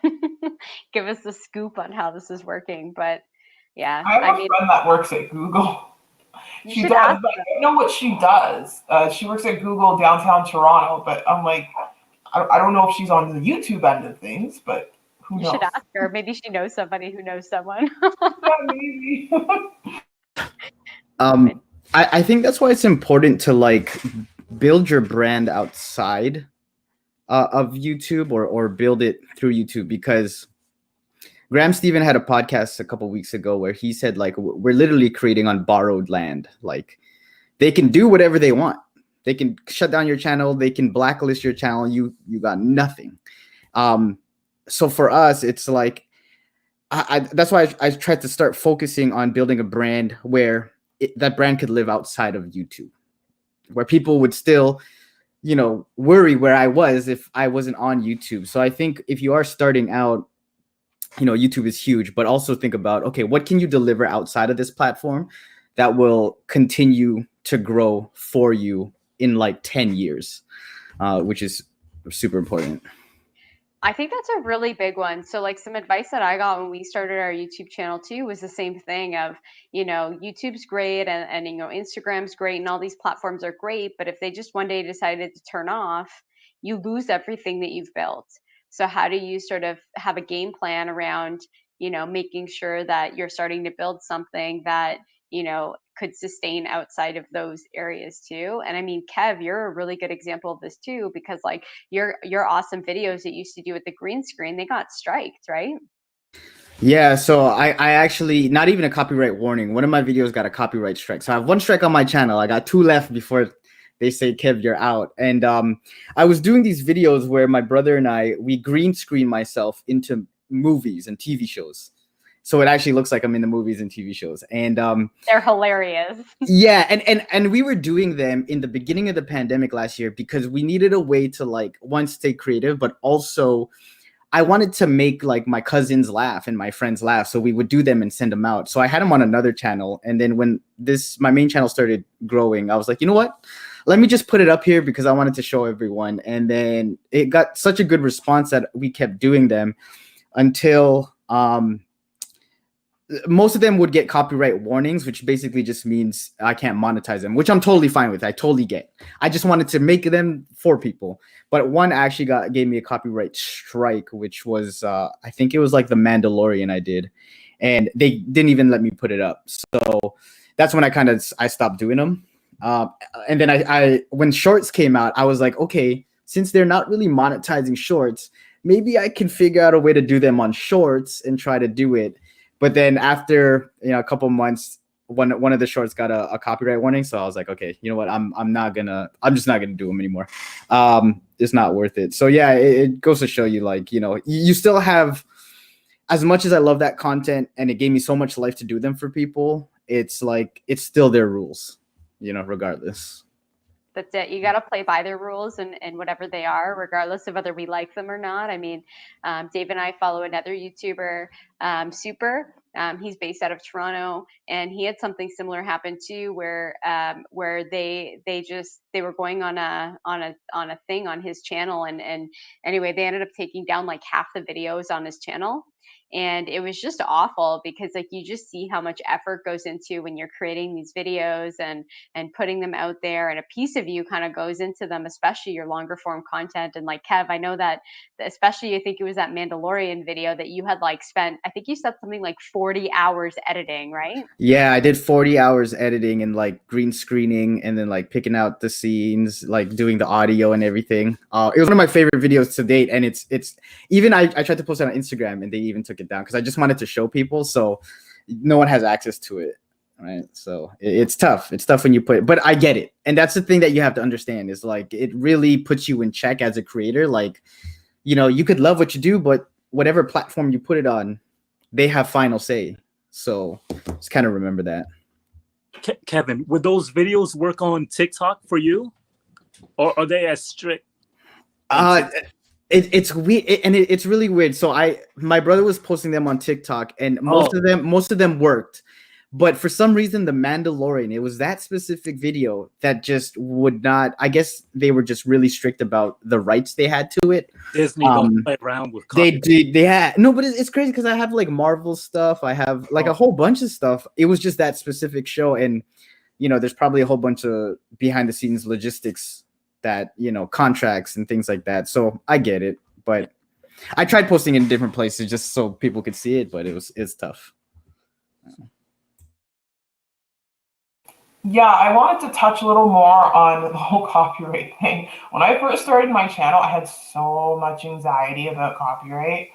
give us the scoop on how this is working. But yeah,
I have a friend that works at Google.
you
She
should
does,
ask
but
them.
I don't know what she does. She works at Google downtown Toronto, but I'm like, I don't know if she's on the YouTube end of things, but who
You
knows?
should ask her. Maybe she knows somebody who knows someone.
Yeah, maybe.
I think that's why it's important to, like, build your brand outside of YouTube, or build it through YouTube, because Graham Stephen had a podcast a couple weeks ago where he said, like, we're literally creating on borrowed land. Like, they can do whatever they want. They can shut down your channel. They can blacklist your channel. You got nothing. So for us, it's like, that's why I tried to start focusing on building a brand where that brand could live outside of YouTube, where people would still, worry where I was if I wasn't on YouTube. So I think if you are starting out, YouTube is huge, but also think about, okay, what can you deliver outside of this platform that will continue to grow for you in like 10 years, which is super important.
I think that's a really big one. So, like, some advice that I got when we started our YouTube channel too was the same thing of, YouTube's great and Instagram's great and all these platforms are great, but if they just one day decided to turn off, you lose everything that you've built. So how do you sort of have a game plan around, making sure that you're starting to build something that, could sustain outside of those areas too? And I mean, Kev, you're a really good example of this too, because, like, your awesome videos that you used to do with the green screen, they got striked, right?
Yeah, so I actually, not even a copyright warning. One of my videos got a copyright strike. So I have one strike on my channel. I got 2 left before they say, Kev, you're out. And I was doing these videos where my brother and we green screen myself into movies and TV shows. so it actually looks like I'm in the movies and TV shows. And
They're hilarious.
yeah, and we were doing them in the beginning of the pandemic last year because we needed a way to like one, stay creative, but also I wanted to make like my cousins laugh and my friends laugh. So we would do them and send them out. So I had them on another channel. And then when my main channel started growing, I was like, you know what? Let me just put it up here because I wanted to show everyone. And then it got such a good response that we kept doing them until most of them would get copyright warnings, which basically just means I can't monetize them, which I'm totally fine with. I totally get. I just wanted to make them for people. But one actually gave me a copyright strike, which was I think it was like The Mandalorian I did, and they didn't even let me put it up. So that's when I stopped doing them. And then I when shorts came out, I was like, okay, since they're not really monetizing shorts, maybe I can figure out a way to do them on shorts and try to do it. But then after a couple months, one of the shorts got a copyright warning, so I was like, okay, you know what? I'm just not gonna do them anymore. It's not worth it. So yeah, it goes to show you, like, you still have, as much as I love that content and it gave me so much life to do them for people, it's like it's still their rules, regardless.
That's it. You got to play by their rules and whatever they are, regardless of whether we like them or not. I mean, Dave and I follow another YouTuber, Super. He's based out of Toronto, and he had something similar happen too, where they were going on a thing on his channel, and anyway, they ended up taking down like half the videos on his channel. And it was just awful because like you just see how much effort goes into when you're creating these videos and putting them out there, and a piece of you kind of goes into them, especially your longer form content. And like Kev, I know that especially, I think it was that Mandalorian video that you had like spent, I think you said something like 40 hours editing, right?
Yeah, I did 40 hours editing and like green screening and then like picking out the scenes, like doing the audio and everything. It was one of my favorite videos to date, and it's even I tried to post it on Instagram and they even took it down because I just wanted to show people, so no one has access to it, right? So it's tough. It's tough when you put it, but I get it. And that's the thing that you have to understand is like it really puts you in check as a creator. Like, you could love what you do, but whatever platform you put it on, they have final say. So just kind of remember that.
Kevin, would those videos work on TikTok for you, or are they as strict?
It's weird, and it's really weird. So my brother was posting them on TikTok, and most of them worked, but for some reason, The Mandalorian, it was that specific video that just would not. I guess they were just really strict about the rights they had to it.
Disney don't play around with
copyright. They had no, but it's crazy because I have like Marvel stuff. I have like a whole bunch of stuff. It was just that specific show, and there's probably a whole bunch of behind the scenes logistics that contracts and things like that. So I get it, but I tried posting in different places just so people could see it, but it's tough.
Yeah, I wanted to touch a little more on the whole copyright thing. When I first started my channel, I had so much anxiety about copyright.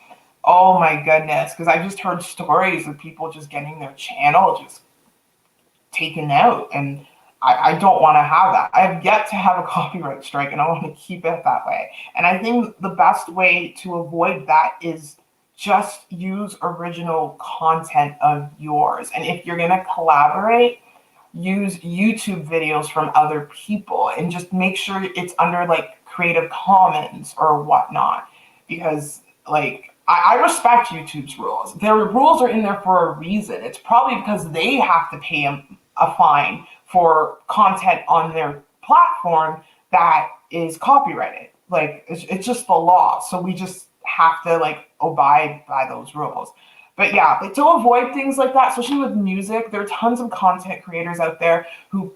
Oh my goodness, because I just heard stories of people just getting their channel just taken out, and I don't want to have that. I have yet to have a copyright strike, and I want to keep it that way. And I think the best way to avoid that is just use original content of yours. And if you're going to collaborate, use YouTube videos from other people and just make sure it's under like Creative Commons or whatnot, because like I respect YouTube's rules. Their rules are in there for a reason. It's probably because they have to pay a fine for content on their platform that is copyrighted. Like it's just the law. So we just have to like abide by those rules. But yeah, like to avoid things like that, especially with music, there are tons of content creators out there who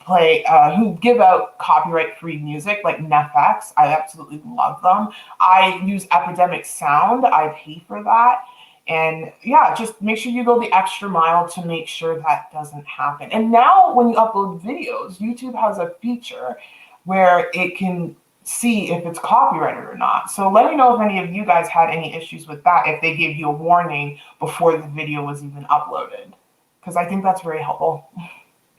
give out copyright-free music, like NFX. I absolutely love them. I use Epidemic Sound. I pay for that. And yeah, just make sure you go the extra mile to make sure that doesn't happen. And now when you upload videos, YouTube has a feature where it can see if it's copyrighted or not. So let me know if any of you guys had any issues with that, if they gave you a warning before the video was even uploaded, because I think that's very helpful.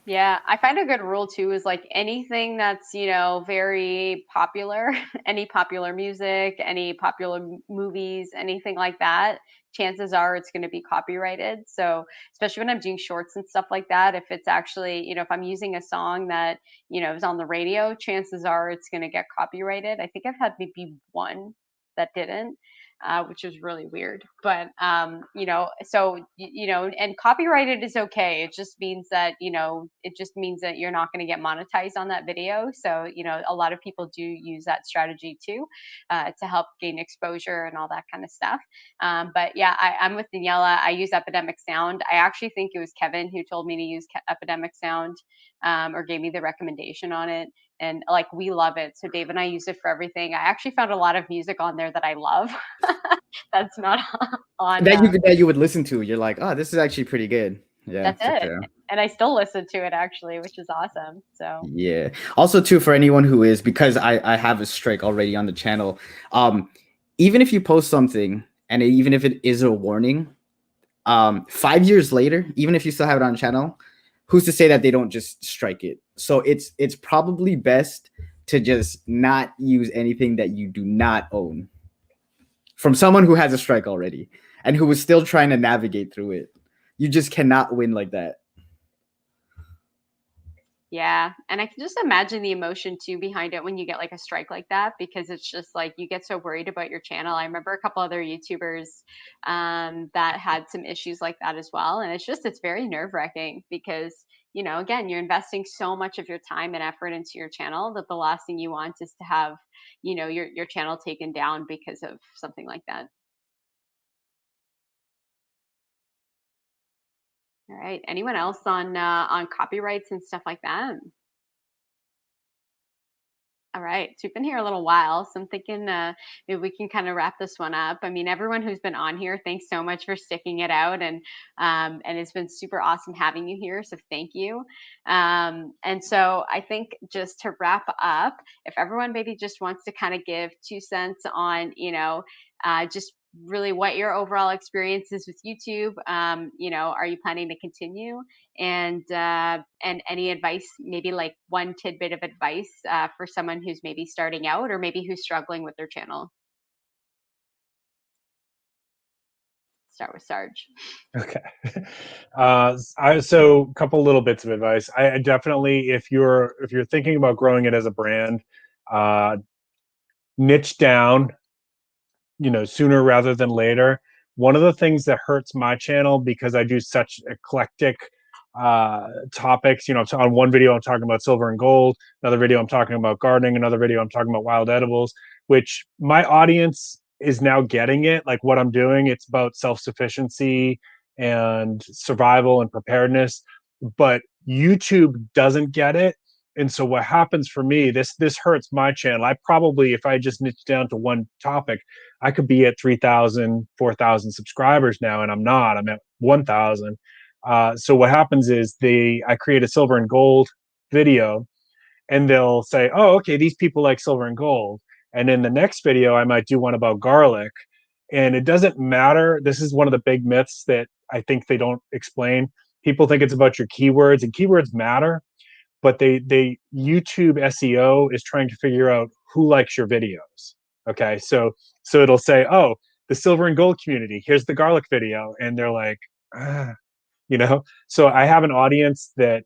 Yeah, I find a good rule too is like anything that's, very popular, any popular music, any popular movies, anything like that, chances are it's going to be copyrighted. So, especially when I'm doing shorts and stuff like that, if it's actually, if I'm using a song that, is on the radio, chances are it's going to get copyrighted. I think I've had maybe one that didn't. Which is really weird. But so and copyrighted is okay. It just means that you're not going to get monetized on that video. So a lot of people do use that strategy too, to help gain exposure and all that kind of stuff. But yeah, I'm with Daniela. I use Epidemic Sound. I actually think it was Kevin who told me to use Epidemic Sound, or gave me the recommendation on it. And like we love it. So Dave and I use it for everything. I actually found a lot of music on there that I love. That's not on.
That you would listen to. You're like, oh, this is actually pretty good. Yeah,
That's
for
it.
sure.
And I still listen to it actually, which is awesome. So
Yeah. Also, too, for anyone who is, because I have a strike already on the channel. Even if you post something, and even if it is a warning, 5 years later, even if you still have it on channel, who's to say that they don't just strike it? So it's probably best to just not use anything that you do not own from someone who has a strike already and who is still trying to navigate through it. You just cannot win like that.
yeah, and I can just imagine the emotion too behind it when you get like a strike like that, because it's just like you get so worried about your channel. I remember a couple other YouTubers that had some issues like that as well, and it's very nerve-wracking because again, you're investing so much of your time and effort into your channel that the last thing you want is to have your channel taken down because of something like that. All right. Anyone else on copyrights and stuff like that? All right. So you've been here a little while, so I'm thinking maybe we can kind of wrap this one up. I mean, everyone who's been on here, thanks so much for sticking it out, and it's been super awesome having you here. So thank you. And so I think just to wrap up, if everyone maybe just wants to kind of give 2 cents on, just really what your overall experience is with YouTube. Are you planning to continue? And any advice, maybe like one tidbit of advice for someone who's maybe starting out or maybe who's struggling with their channel. Start with Sarge.
Okay. So a couple little bits of advice. I definitely, if you're thinking about growing it as a brand, niche down, sooner rather than later. One of the things that hurts my channel, because I do such eclectic topics, so on one video I'm talking about silver and gold, another video I'm talking about gardening, another video I'm talking about wild edibles, which my audience is now getting it, like what I'm doing. It's about self-sufficiency and survival and preparedness, but YouTube doesn't get it. And so what happens for me, this hurts my channel. I probably, if I just niche down to one topic, I could be at 3,000, 4,000 subscribers now, and I'm not. I'm at 1,000. So what happens is I create a silver and gold video, and they'll say, "Oh, okay, these people like silver and gold." And in the next video, I might do one about garlic, and it doesn't matter. This is one of the big myths that I think they don't explain. People think it's about your keywords, and keywords matter, but they YouTube SEO is trying to figure out who likes your videos. Okay, so it'll say, oh, the silver and gold community, here's the garlic video, and they're like, ah, So I have an audience that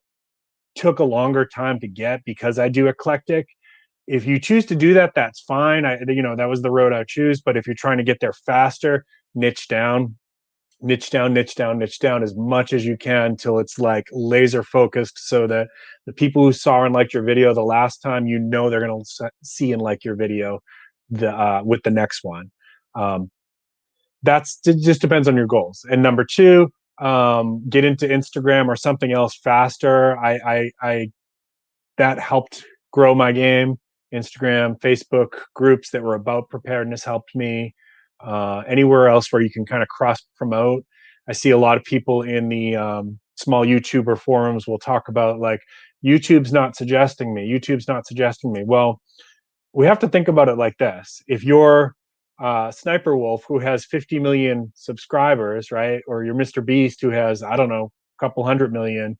took a longer time to get because I do eclectic. If you choose to do that, that's fine. That was the road I choose. But if you're trying to get there faster, niche down, niche down, niche down, niche down as much as you can till it's like laser focused, so that the people who saw and liked your video the last time, they're going to see and like your video with the next one. It just depends on your goals. And number two, get into Instagram or something else faster. I that helped grow my game. Instagram, Facebook groups that were about preparedness helped me. Anywhere else where you can kind of cross promote. I see a lot of people in the small YouTuber forums will talk about like, YouTube's not suggesting me. YouTube's not suggesting me. Well, we have to think about it like this. If you're Sniper Wolf, who has 50 million subscribers, right? Or you're Mr. Beast, who has, I don't know, a couple hundred million,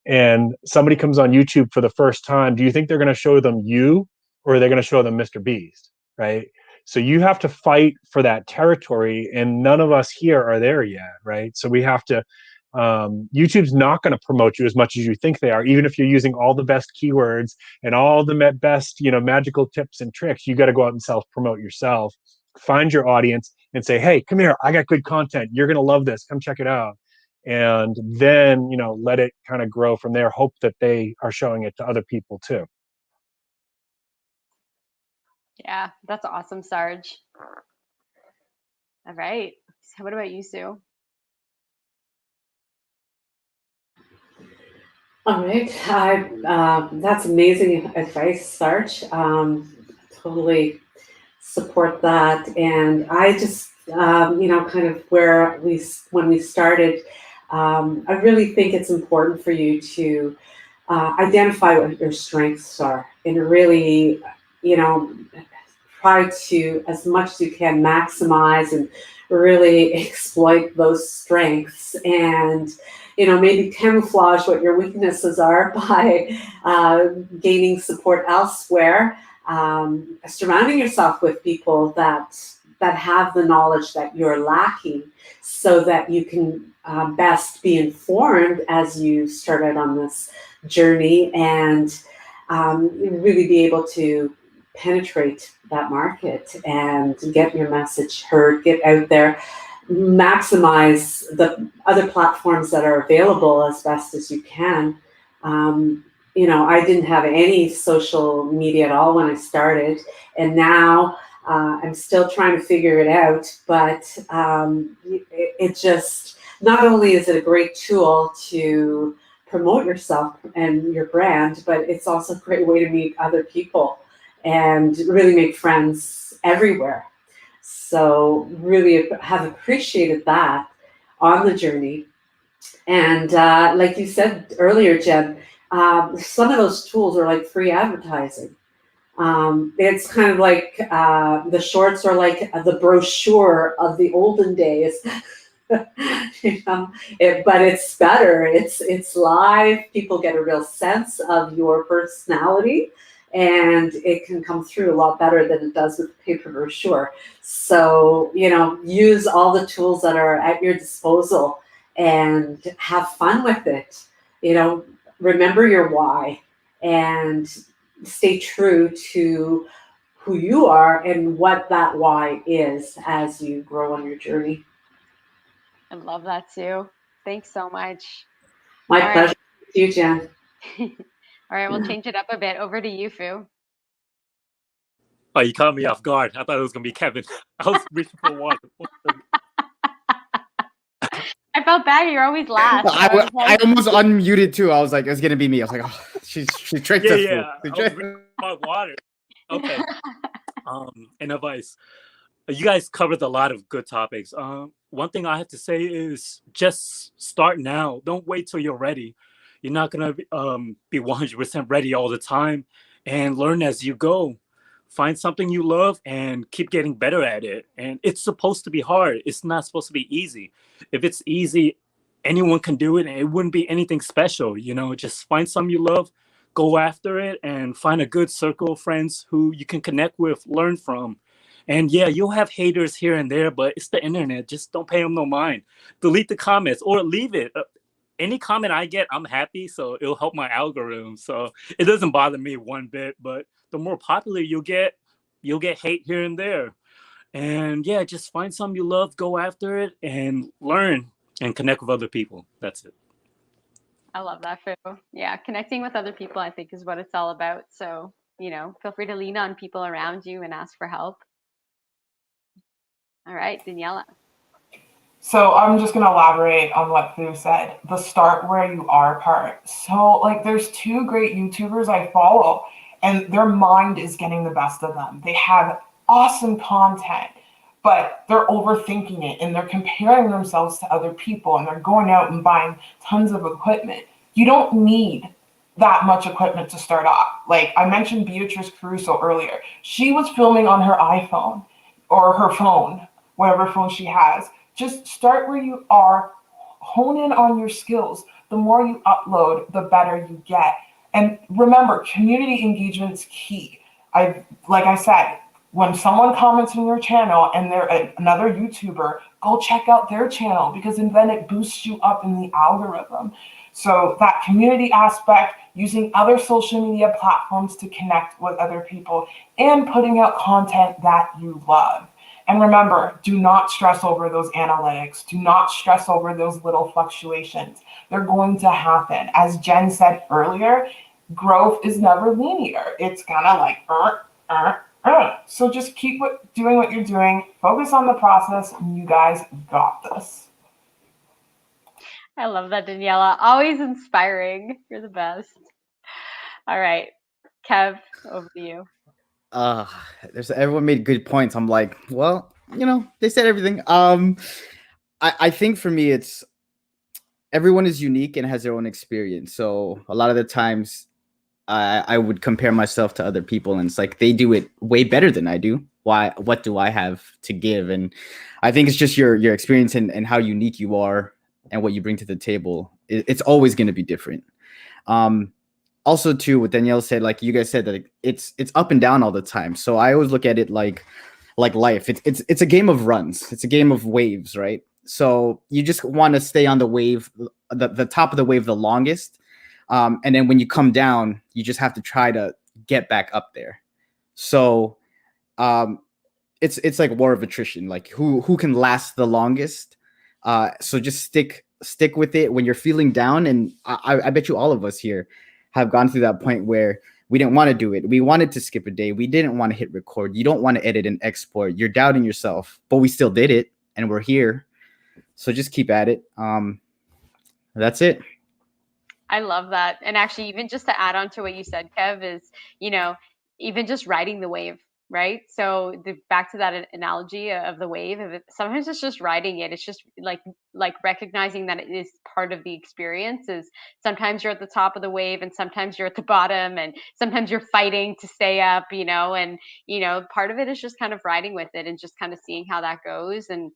and somebody comes on YouTube for the first time, do you think they're going to show them you, or are they going to show them Mr. Beast, right? So you have to fight for that territory, and none of us here are there yet, right? So we have to. YouTube's not going to promote you as much as you think they are, even if you're using all the best keywords and all the best, magical tips and tricks. You got to go out and self promote yourself. Find your audience and say, "Hey, come here! I got good content. You're going to love this. Come check it out." And then let it kind of grow from there. Hope that they are showing it to other people too.
Yeah, that's awesome, Sarge. All right. So what about you, Sue?
All right. That's amazing advice, Sarge. Totally support that. And I just, kind of when we started, I really think it's important for you to identify what your strengths are and really, try to, as much as you can, maximize and really exploit those strengths, and maybe camouflage what your weaknesses are by gaining support elsewhere, surrounding yourself with people that have the knowledge that you're lacking, so that you can best be informed as you start out on this journey, and really be able to penetrate that market and get your message heard, get out there, maximize the other platforms that are available as best as you can. I didn't have any social media at all when I started, and now I'm still trying to figure it out, but it just, not only is it a great tool to promote yourself and your brand, but it's also a great way to meet other people and really make friends everywhere. So really have appreciated that on the journey. And like you said earlier, Jen, some of those tools are like free advertising. It's kind of like the shorts are like the brochure of the olden days. But it's better. It's live. People get a real sense of your personality, and it can come through a lot better than it does with the paper brochure. So, use all the tools that are at your disposal and have fun with it. Remember your why and stay true to who you are and what that why is as you grow on your journey.
I love that, Sue. Thanks so much.
My pleasure. Thank you, Jen.
All right, we'll change it up a bit. Over to you, Fu.
Oh, you caught me off guard. I thought it was going to be Kevin. I was reaching for water.
I felt bad. You're always last.
I almost unmuted too. I was like, it's going to be me. I was like, oh, she tricked us.
Yeah. I was reaching for water. Okay. And advice. You guys covered a lot of good topics. One thing I have to say is just start now. Don't wait till you're ready. You're not going to be 100% ready all the time, and learn as you go. Find something you love and keep getting better at it. And it's supposed to be hard. It's not supposed to be easy. If it's easy, anyone can do it, and it wouldn't be anything special. Just find something you love, go after it, and find a good circle of friends who you can connect with, learn from. And yeah, you'll have haters here and there, but it's the internet. Just don't pay them no mind. Delete the comments or leave it. Any comment I get, I'm happy, so it'll help my algorithm. So it doesn't bother me one bit. But the more popular you'll get hate here and there. And yeah, just find something you love, go after it, and learn and connect with other people. That's it.
I love that, Fu. Yeah, connecting with other people, I think, is what it's all about. So, feel free to lean on people around you and ask for help. All right, Daniela.
So I'm just going to elaborate on what Fu said, the start where you are part. So there's two great YouTubers I follow, and their mind is getting the best of them. They have awesome content, but they're overthinking it, and they're comparing themselves to other people, and they're going out and buying tons of equipment. You don't need that much equipment to start off. Like I mentioned Beatrice Caruso earlier. She was filming on her iPhone or her phone, whatever phone she has. Just start where you are, hone in on your skills. the more you upload, the better you get. And remember, community engagement's key. Like I said, when someone comments on your channel and they're another YouTuber, go check out their channel, because then it boosts you up in the algorithm. So that community aspect, using other social media platforms to connect with other people, and putting out content that you love. And remember, do not stress over those analytics. Do not stress over those little fluctuations. They're going to happen. As Jen said earlier, growth is never linear. It's kind of like, So just keep doing what you're doing. Focus on the process, and you guys got this.
I love that, Daniela. Always inspiring. You're the best. All right, Kev, over to you.
Everyone made good points. I'm like, well, they said everything. I think for me, it's everyone is unique and has their own experience. So a lot of the times I would compare myself to other people, and it's like they do it way better than I do. What do I have to give? And I think it's just your experience and how unique you are and what you bring to the table. It's always going to be different. Also, too, what Danielle said, like you guys said, that it's up and down all the time. So I always look at it like life. It's a game of runs. It's a game of waves, right? So you just want to stay on the wave, the top of the wave the longest. And then when you come down, you just have to try to get back up there. So it's like war of attrition, like who can last the longest. So just stick with it when you're feeling down. And I bet you all of us here have gone through that point where we didn't want to do it. We wanted to skip a day. We didn't want to hit record. You don't want to edit and export. You're doubting yourself, but we still did it, and we're here. So just keep at it. That's it.
I love that. And actually, even just to add on to what you said, Kev, is, even just riding the wave, right? So back to that analogy of the wave, sometimes it's just riding it. It's just like recognizing that it is part of the experience. Is sometimes you're at the top of the wave, and sometimes you're at the bottom, and sometimes you're fighting to stay up, and part of it is just kind of riding with it and just kind of seeing how that goes. And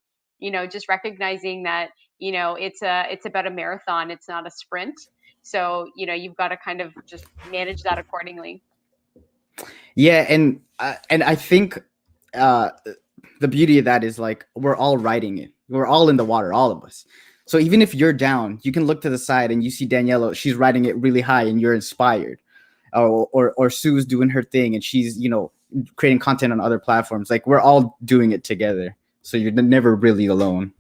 just recognizing that it's about a marathon, it's not a sprint. So you've got to kind of just manage that accordingly.
Yeah, and I think the beauty of that is, like, we're all riding it. We're all in the water, all of us. So even if you're down, you can look to the side and you see Daniela, she's riding it really high, and you're inspired. Or Sue's doing her thing, and she's creating content on other platforms. Like, we're all doing it together. So you're never really alone.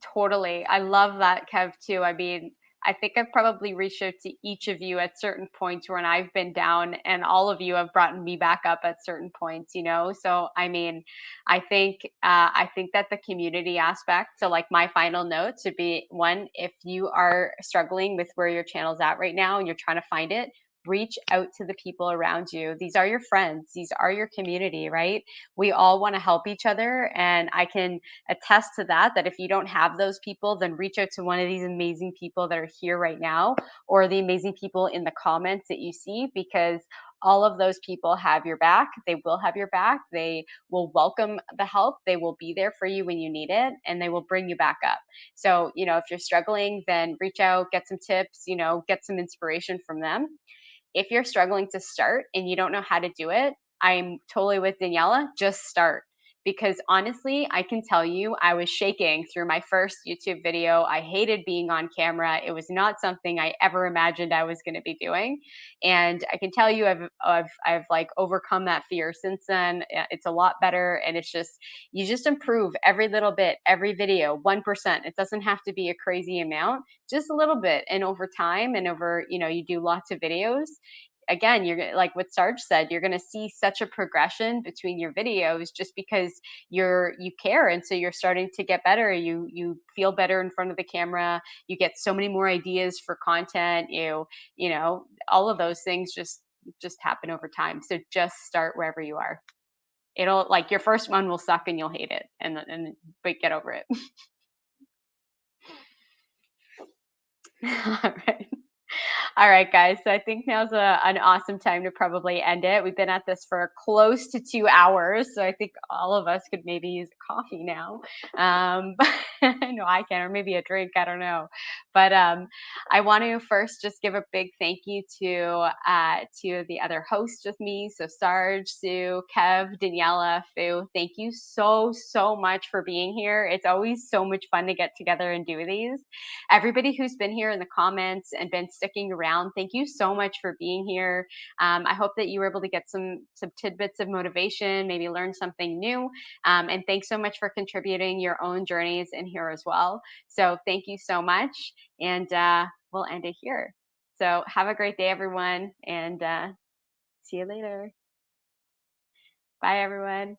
Totally. I love that, Kev, too. I mean, I think I've probably reached out to each of you at certain points when I've been down, and all of you have brought me back up at certain points, So, I mean, I think that the community aspect, so like my final note would be, one, if you are struggling with where your channel's at right now and you're trying to find it, reach out to the people around you. These are your friends. These are your community, right? We all want to help each other. And I can attest to that if you don't have those people, then reach out to one of these amazing people that are here right now, or the amazing people in the comments that you see, because all of those people have your back. They will have your back. They will welcome the help. They will be there for you when you need it, and they will bring you back up. So, if you're struggling, then reach out, get some tips, get some inspiration from them. If you're struggling to start and you don't know how to do it, I'm totally with Daniela. Just start. Because honestly, I can tell you, I was shaking through my first YouTube video. I hated being on camera. It was not something I ever imagined I was going to be doing. And I can tell you, I've like overcome that fear since then. It's a lot better. And it's just, you just improve every little bit, every video, 1%. It doesn't have to be a crazy amount, just a little bit. And over time and over, you do lots of videos, again, you're like what Sarge said, you're going to see such a progression between your videos just because you care. And so you're starting to get better. You feel better in front of the camera. You get so many more ideas for content. All of those things just happen over time. So just start wherever you are. It'll, like, your first one will suck and you'll hate it, but get over it. All right, guys. So I think now's an awesome time to probably end it. We've been at this for close to 2 hours, so I think all of us could maybe use a coffee now. No, I can, or maybe a drink. I don't know. But I want to first just give a big thank you to the other hosts with me. So Sarge, Sue, Kev, Daniela, Fu, thank you so much for being here. It's always so much fun to get together and do these. Everybody who's been here in the comments and been sticking around, thank you so much for being here. I hope that you were able to get some tidbits of motivation, maybe learn something new. And thanks so much for contributing your own journeys in here as well. So thank you so much. And we'll end it here. So have a great day, everyone, and see you later. Bye, everyone.